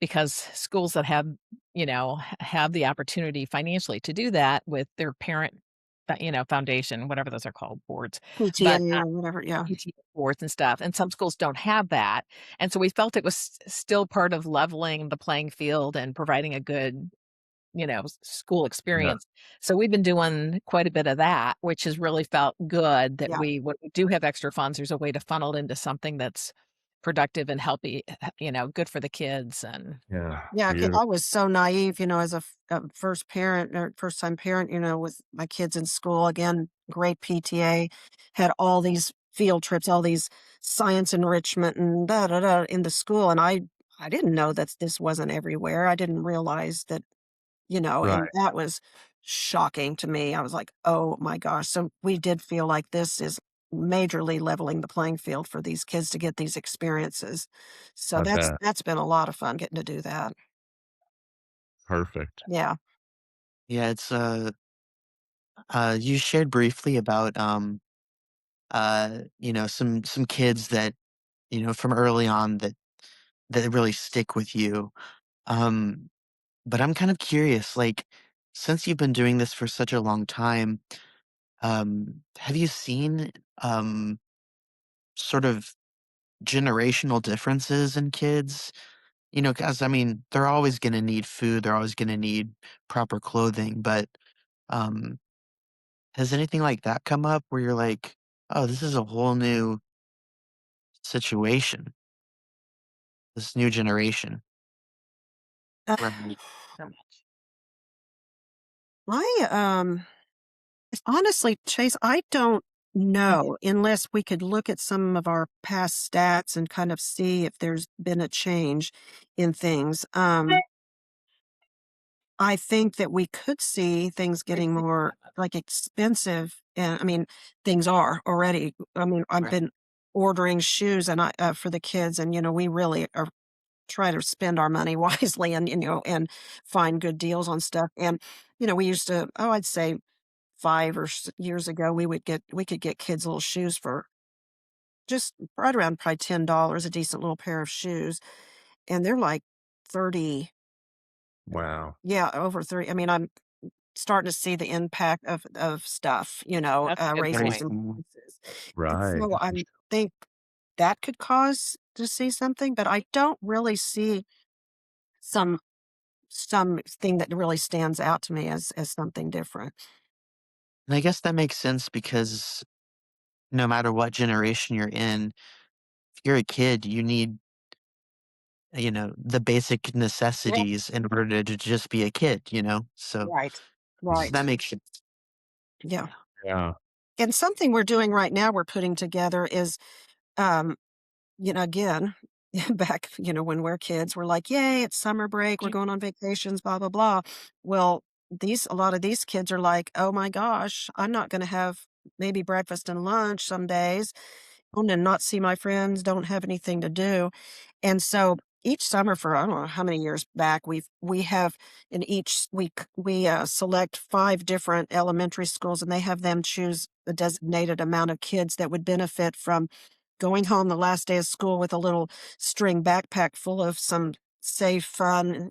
[SPEAKER 3] Because schools that have the opportunity financially to do that with their parent, foundation, whatever those are called, boards, but
[SPEAKER 2] PTA or whatever, yeah.
[SPEAKER 3] PTA boards and stuff, and some schools don't have that. And so we felt it was still part of leveling the playing field and providing a good school
[SPEAKER 1] Yeah.
[SPEAKER 3] experience. So we've been doing quite a bit of that, which has really felt good that
[SPEAKER 2] Yeah.
[SPEAKER 3] when we do have extra funds, there's a way to funnel it into something that's productive and healthy, good for the kids. And
[SPEAKER 1] Yeah.
[SPEAKER 2] Yeah, I
[SPEAKER 1] Beautiful.
[SPEAKER 2] was so naive, as a first parent or first-time parent, with my kids in school. Again, great PTA, had all these field trips, all these science enrichment and da da da in the school, and I didn't know that this wasn't everywhere. I didn't realize that,
[SPEAKER 1] Right.
[SPEAKER 2] and that was shocking to me. I was like, "Oh my gosh." So we did feel like this is majorly leveling the playing field for these kids to get these experiences. So
[SPEAKER 1] I
[SPEAKER 2] that's
[SPEAKER 1] bet.
[SPEAKER 2] that's been a lot of fun getting to do that.
[SPEAKER 1] Perfect.
[SPEAKER 2] Yeah.
[SPEAKER 4] Yeah, it's you shared briefly about some kids that, from early on that really stick with you. Um but I'm kind of curious, like since you've been doing this for such a long time, have you seen sort of generational differences in kids? Because I mean, they're always going to need food, they're always going to need proper clothing, but um has anything like that come up where you're like, "Oh, this is a whole new situation, this new generation."
[SPEAKER 2] Uh,
[SPEAKER 4] Right.
[SPEAKER 2] I, honestly, Chase, I don't know unless we could look at some of our past stats and kind of see if there's been a change in things. I think that we could see things getting more, like, expensive, and, I mean, things are already. I mean, I've
[SPEAKER 4] Right.
[SPEAKER 2] been ordering shoes and for the kids, and, we really are try to spend our money wisely and, and find good deals on stuff, and, we used to I'd say 5 or years ago, we could get kids little shoes for just right around probably $10, a decent little pair of shoes, and they're like 30.
[SPEAKER 1] Wow.
[SPEAKER 2] Yeah, over 30. I mean, I'm starting to see the impact of stuff,
[SPEAKER 3] That's a good
[SPEAKER 2] raises
[SPEAKER 3] point.
[SPEAKER 2] and
[SPEAKER 4] Mhm.
[SPEAKER 2] prices, and
[SPEAKER 1] Right.
[SPEAKER 2] so I think that could cause to see something, but I don't really see some something that really stands out to me as something different.
[SPEAKER 4] And I guess that makes sense because no matter what generation you're in, if you're a kid, you need, the basic
[SPEAKER 2] Yeah.
[SPEAKER 4] necessities in order to just be a kid, So,
[SPEAKER 2] Right.
[SPEAKER 4] so that
[SPEAKER 2] Right.
[SPEAKER 4] makes sense.
[SPEAKER 2] Yeah.
[SPEAKER 4] Yeah.
[SPEAKER 1] Yeah.
[SPEAKER 2] And something we're doing right now, we're putting together is, um, again, back, when we're kids, we're like, yay, it's summer break, we're going on vacations, blah, blah, blah. Well, a lot of these kids are like, oh my gosh, I'm not going to have maybe breakfast and lunch some days and not see my friends, don't have anything to do. And so each summer for I don't know how many years back we have in each week we select 5 different elementary schools, and they have them choose a designated amount of kids that would benefit from going home the last day of school with a little string backpack full of some safe, fun,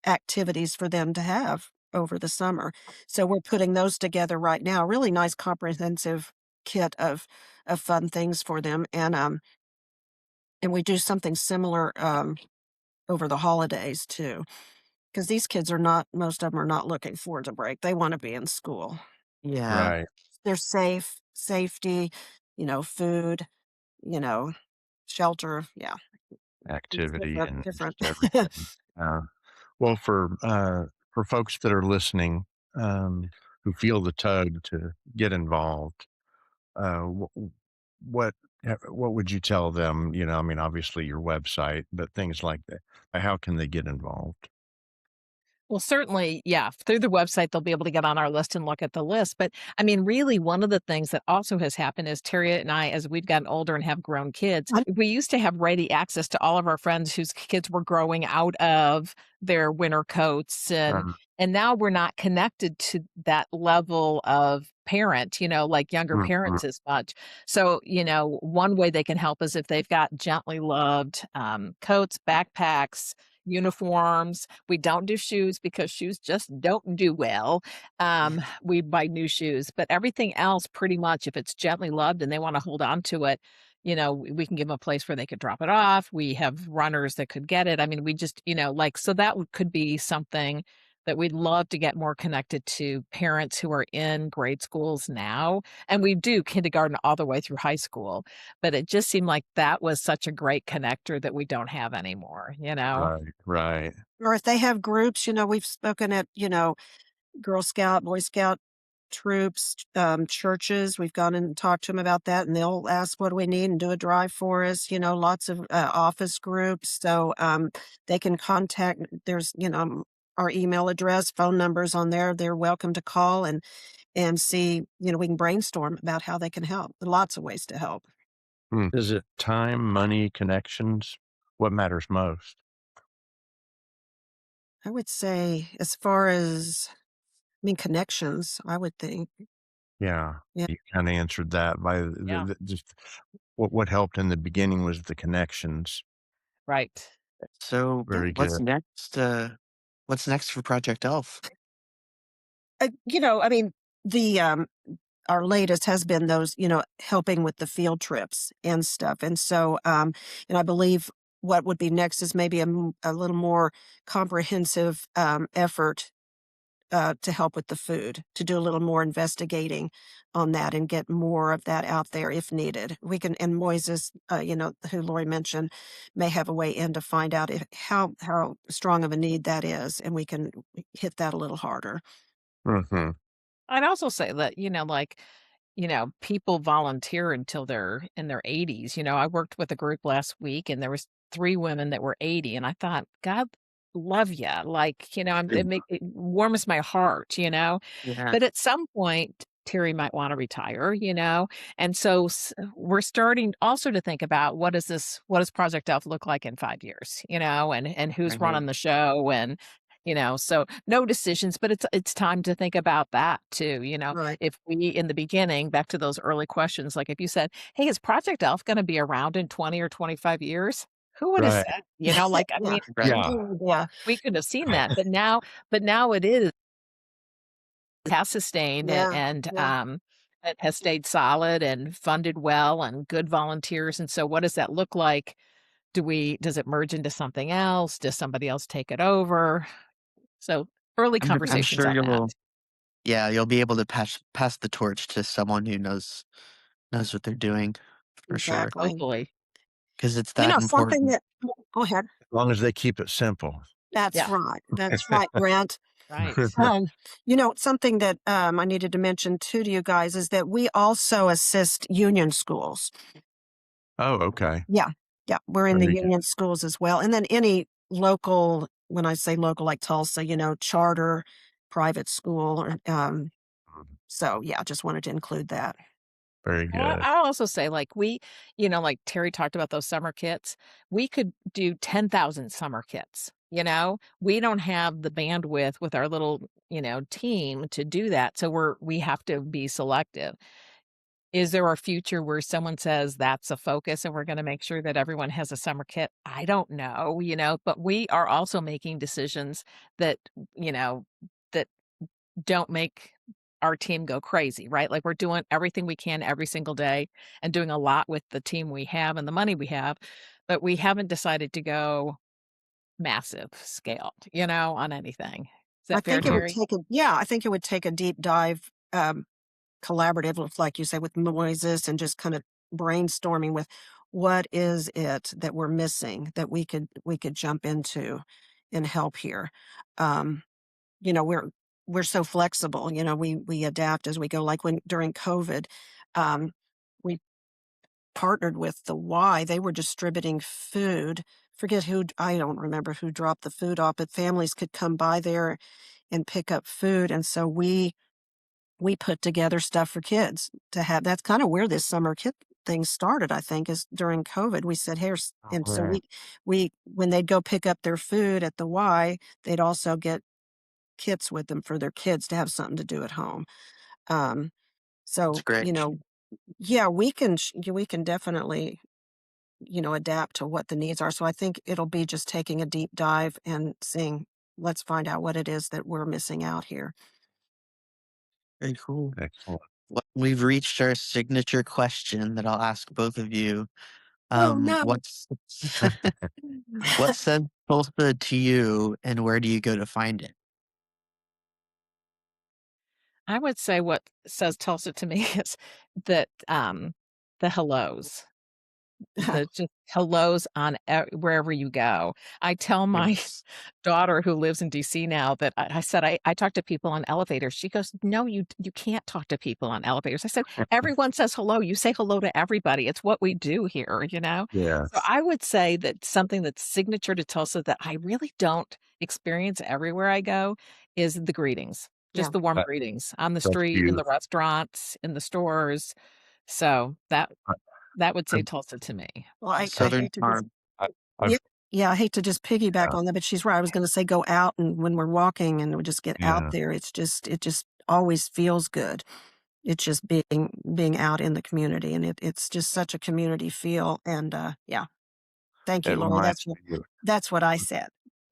[SPEAKER 2] activities for them to have over the summer. So we're putting those together right now. Really nice comprehensive kit of fun things for them, and we do something similar over the holidays too. Because these kids are not, most of them are not looking forward to break. They want to be in school.
[SPEAKER 4] Yeah.
[SPEAKER 1] Right.
[SPEAKER 2] They're safe, safety, food, you know, shelter. Yeah, it's
[SPEAKER 1] Activity
[SPEAKER 2] different.
[SPEAKER 1] and
[SPEAKER 2] Different.
[SPEAKER 1] just everything. Well, for folks that are listening, who feel the tug to get involved, what what would you tell them? I mean, obviously your website, but things like that. How can they get involved?
[SPEAKER 3] Well, certainly, yeah, through the website, they'll be able to get on our list and look at the list. But I mean, really, one of the things that also has happened is Terry and I, as we've gotten older and have grown kids, we used to have ready access to all of our friends whose kids were growing out of their winter coats. And
[SPEAKER 1] Uh,
[SPEAKER 3] and now we're not connected to that level of parent, like younger
[SPEAKER 1] mhm.
[SPEAKER 3] parents as much. So, one way they can help is if they've got gently loved coats, backpacks, uniforms. We don't do shoes because shoes just don't do well. We buy new shoes, but everything else, pretty much, if it's gently loved and they want to hold on to it, we can give them a place where they could drop it off. We have runners that could get it. I mean, we just, so that could be something that we'd love to get more connected to parents who are in grade schools now. And we do kindergarten all the way through high school. But it just seemed like that was such a great connector that we don't have anymore.
[SPEAKER 1] Right. Right.
[SPEAKER 2] Or if they have groups, we've spoken at, Girl Scout, Boy Scout troops, churches. We've gone and talked to them about that, and they'll ask, "What do we need?" and do a drive for us. Lots of office groups, so they can contact. There's, our email address, phone numbers on there. They're welcome to call and see. We can brainstorm about how they can help. Lots of ways to help.
[SPEAKER 1] Is it time, money, connections? What matters most?
[SPEAKER 2] I would say, as far as, I mean, connections. I would think.
[SPEAKER 1] Yeah,
[SPEAKER 2] Yeah.
[SPEAKER 1] you kinda answered that by
[SPEAKER 3] Yeah.
[SPEAKER 1] the just what helped in the beginning was the connections.
[SPEAKER 3] Right.
[SPEAKER 4] So,
[SPEAKER 1] Very
[SPEAKER 4] what's
[SPEAKER 1] good.
[SPEAKER 4] next? What's next for Project Elf?
[SPEAKER 2] I mean, the our latest has been those, helping with the field trips and stuff. And so, and I believe what would be next is maybe a little more comprehensive effort to help with the food, to do a little more investigating on that and get more of that out there if needed. We can, and Moises, who Lori mentioned, may have a way in to find out how strong of a need that is, and we can hit that a little harder.
[SPEAKER 1] Mhm.
[SPEAKER 3] I'd also say that, people volunteer until they're in their 80s. I worked with a group last week and there was 3 women that were 80 and I thought, God, love you. Like, it warms my heart,
[SPEAKER 4] Yeah.
[SPEAKER 3] But at some point, Terry might want to retire. And so we're starting also to think about what does Project Elf look like in 5 years, and who's
[SPEAKER 4] Right.
[SPEAKER 3] running the show so no decisions, but it's time to think about that too.
[SPEAKER 2] Right.
[SPEAKER 3] If we in the beginning, back to those early questions, like if you said, hey, is Project Elf going to be around in 20 or 25 years? Who would have
[SPEAKER 1] Right.
[SPEAKER 3] said, like, I
[SPEAKER 2] Yeah.
[SPEAKER 3] mean,
[SPEAKER 4] Right.
[SPEAKER 1] Yeah.
[SPEAKER 2] Yeah.
[SPEAKER 3] we could have seen that, but now it has sustained
[SPEAKER 2] Yeah.
[SPEAKER 3] and
[SPEAKER 2] Yeah.
[SPEAKER 3] it has stayed solid and funded well and good volunteers. And so what does that look like? Does it merge into something else? Does somebody else take it over? So early
[SPEAKER 4] I'm
[SPEAKER 3] conversations
[SPEAKER 4] sure
[SPEAKER 3] on that.
[SPEAKER 4] you'll be able to pass the torch to someone who knows what they're doing for sure,
[SPEAKER 2] Exactly.
[SPEAKER 3] Hopefully.
[SPEAKER 4] because it's that
[SPEAKER 2] Something
[SPEAKER 4] important.
[SPEAKER 2] that go ahead.
[SPEAKER 1] As long as they keep it simple.
[SPEAKER 2] That's
[SPEAKER 3] Yeah,
[SPEAKER 2] right. That's right, Brent.
[SPEAKER 3] right.
[SPEAKER 2] Something that I needed to mention too to you guys is that we also assist union schools.
[SPEAKER 1] Oh, okay.
[SPEAKER 2] Yeah. Yeah. We're in the
[SPEAKER 1] Very good.
[SPEAKER 2] union schools as well. And then any local, when I say local, like Tulsa, charter, private school. So yeah, just wanted to include that.
[SPEAKER 1] Very good.
[SPEAKER 3] I'll also say, like, like Terry talked about those summer kits, we could do 10,000 summer kits. We don't have the bandwidth with our little, team to do that. So we have to be selective. Is there a future where someone says that's a focus and we're going to make sure that everyone has a summer kit? I don't know, but we are also making decisions that, that don't make our team go crazy, right? Like we're doing everything we can every single day and doing a lot with the team we have and the money we have, but we haven't decided to go massive scale, on anything. Is
[SPEAKER 2] I
[SPEAKER 3] that fair,
[SPEAKER 2] think it would
[SPEAKER 3] Terry?
[SPEAKER 2] take I think it would take a deep dive, collaborative with, like you said, with Moises and just kind of brainstorming with what is it that we're missing that we could jump into and help here. Um, we're so flexible, we adapt as we go. Like when during COVID, um, we partnered with the Y. They were distributing food. Forget who, I don't remember who dropped the food off, but families could come by there and pick up food. And so we put together stuff for kids to have. That's kind of where this summer kit thing started, I think, is during COVID. We said, here's, and so
[SPEAKER 1] Yeah.
[SPEAKER 2] we when they'd go pick up their food at the Y, they'd also get kits with them for their kids to have something to do at home. Um,
[SPEAKER 4] It's
[SPEAKER 2] so,
[SPEAKER 4] great.
[SPEAKER 2] yeah, we can definitely, adapt to what the needs are. So I think it'll be just taking a deep dive and seeing, let's find out what it is that we're missing out here.
[SPEAKER 4] Very cool.
[SPEAKER 1] Excellent.
[SPEAKER 4] Well, we've reached our signature question that I'll ask both of you.
[SPEAKER 2] Oh no.
[SPEAKER 4] What's what says Tulsa to you, and where do you go to find it?
[SPEAKER 3] I would say what says Tulsa to me is that the hellos. The just hellos on wherever you go. I tell my
[SPEAKER 4] Yes.
[SPEAKER 3] daughter who lives in DC now that I said, I talk to people on elevators. She goes, no, you can't talk to people on elevators. I said, everyone says hello. You say hello to everybody. It's what we do here. So
[SPEAKER 1] Yes.
[SPEAKER 3] I would say that something that's signature to Tulsa that I really don't experience everywhere I go is the greetings.
[SPEAKER 2] Yeah.
[SPEAKER 3] Just the warm
[SPEAKER 1] That,
[SPEAKER 3] greetings on the
[SPEAKER 1] that's
[SPEAKER 3] street, in the
[SPEAKER 1] beautiful.
[SPEAKER 3] restaurants, in the stores. So that would say
[SPEAKER 1] I've,
[SPEAKER 3] Tulsa to me.
[SPEAKER 2] Well, I
[SPEAKER 4] Southern
[SPEAKER 2] hate to just
[SPEAKER 4] charm.
[SPEAKER 2] yeah,
[SPEAKER 1] I've,
[SPEAKER 2] yeah, I hate to just piggyback
[SPEAKER 1] yeah,
[SPEAKER 2] on that, but she's right. I was going to say go out, and when we're walking and we just get out
[SPEAKER 1] yeah.
[SPEAKER 2] there, it just always feels good. It's just being out in the community, and it's just such a community feel. And yeah, thank you,
[SPEAKER 1] It
[SPEAKER 2] Laurie.
[SPEAKER 1] reminds me of,
[SPEAKER 2] That's what I said.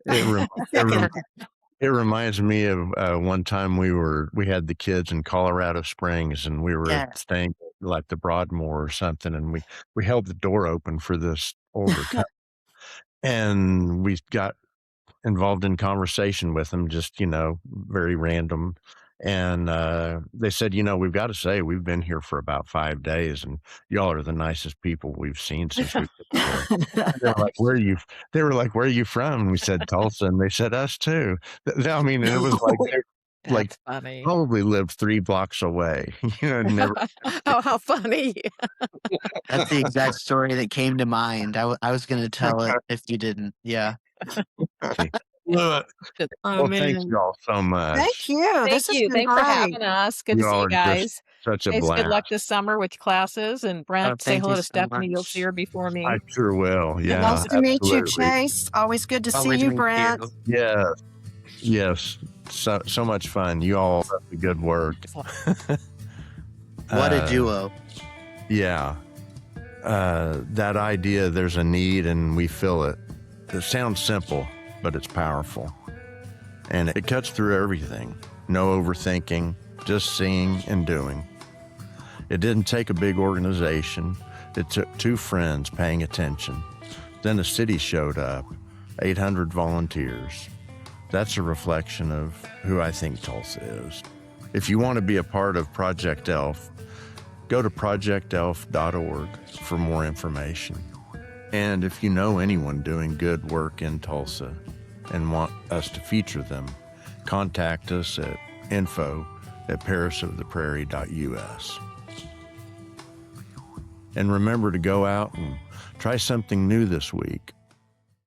[SPEAKER 1] it, rem,
[SPEAKER 2] I
[SPEAKER 1] it,
[SPEAKER 2] second
[SPEAKER 1] rem,
[SPEAKER 2] that.
[SPEAKER 1] it reminds me of one time we had the kids in Colorado Springs and we were
[SPEAKER 4] Yeah.
[SPEAKER 1] staying like the Broadmoor or something, and we held the door open for this older couple, and we got involved in conversation with them, just, very random. And they said, we've got to say, we've been here for about 5 days, and y'all are the nicest people we've seen since we've been here. And they were like, where are you from? And we said, Tulsa. And they said, us too. I mean, and it was like, they like
[SPEAKER 3] That's funny.
[SPEAKER 1] probably lived 3 blocks away, never.
[SPEAKER 3] Oh, how funny.
[SPEAKER 4] That's the exact story that came to mind. I was going to tell it if you didn't. Yeah.
[SPEAKER 1] blew it.
[SPEAKER 2] Oh,
[SPEAKER 1] Well, thanks
[SPEAKER 2] man.
[SPEAKER 1] y'all so much.
[SPEAKER 2] Thank you.
[SPEAKER 3] Thank
[SPEAKER 2] This has
[SPEAKER 3] you.
[SPEAKER 2] been
[SPEAKER 3] Thanks for
[SPEAKER 2] great.
[SPEAKER 3] having us. Good to
[SPEAKER 1] You
[SPEAKER 3] see
[SPEAKER 1] all
[SPEAKER 3] you
[SPEAKER 1] are just
[SPEAKER 3] guys.
[SPEAKER 1] such a
[SPEAKER 3] Chase, good luck
[SPEAKER 1] blast.
[SPEAKER 3] this summer with classes. And Brent, say
[SPEAKER 4] Thank
[SPEAKER 3] hello
[SPEAKER 4] you
[SPEAKER 3] to
[SPEAKER 4] so
[SPEAKER 3] Stephanie. You'll see
[SPEAKER 4] much.
[SPEAKER 3] her before me.
[SPEAKER 1] I sure will. Yeah,
[SPEAKER 2] Nice to meet you,
[SPEAKER 1] absolutely.
[SPEAKER 2] Chase. Always good to see
[SPEAKER 4] Always
[SPEAKER 2] you,
[SPEAKER 4] meet
[SPEAKER 2] Brent.
[SPEAKER 4] you.
[SPEAKER 1] Yes. Yes. So much fun. You all do good work.
[SPEAKER 4] What a
[SPEAKER 1] Uh,
[SPEAKER 4] duo.
[SPEAKER 1] Yeah. That idea, there's a need and we fill it. It sounds simple, but it's powerful. And it cuts through everything. No overthinking, just seeing and doing. It didn't take a big organization. It took two friends paying attention. Then the city showed up, 800 volunteers. That's a reflection of who I think Tulsa is. If you want to be a part of Project ELF, go to projectelf.org for more information. And if you know anyone doing good work in Tulsa and want us to feature them, contact us at info@parishoftheprairie.us. And remember to go out and try something new this week.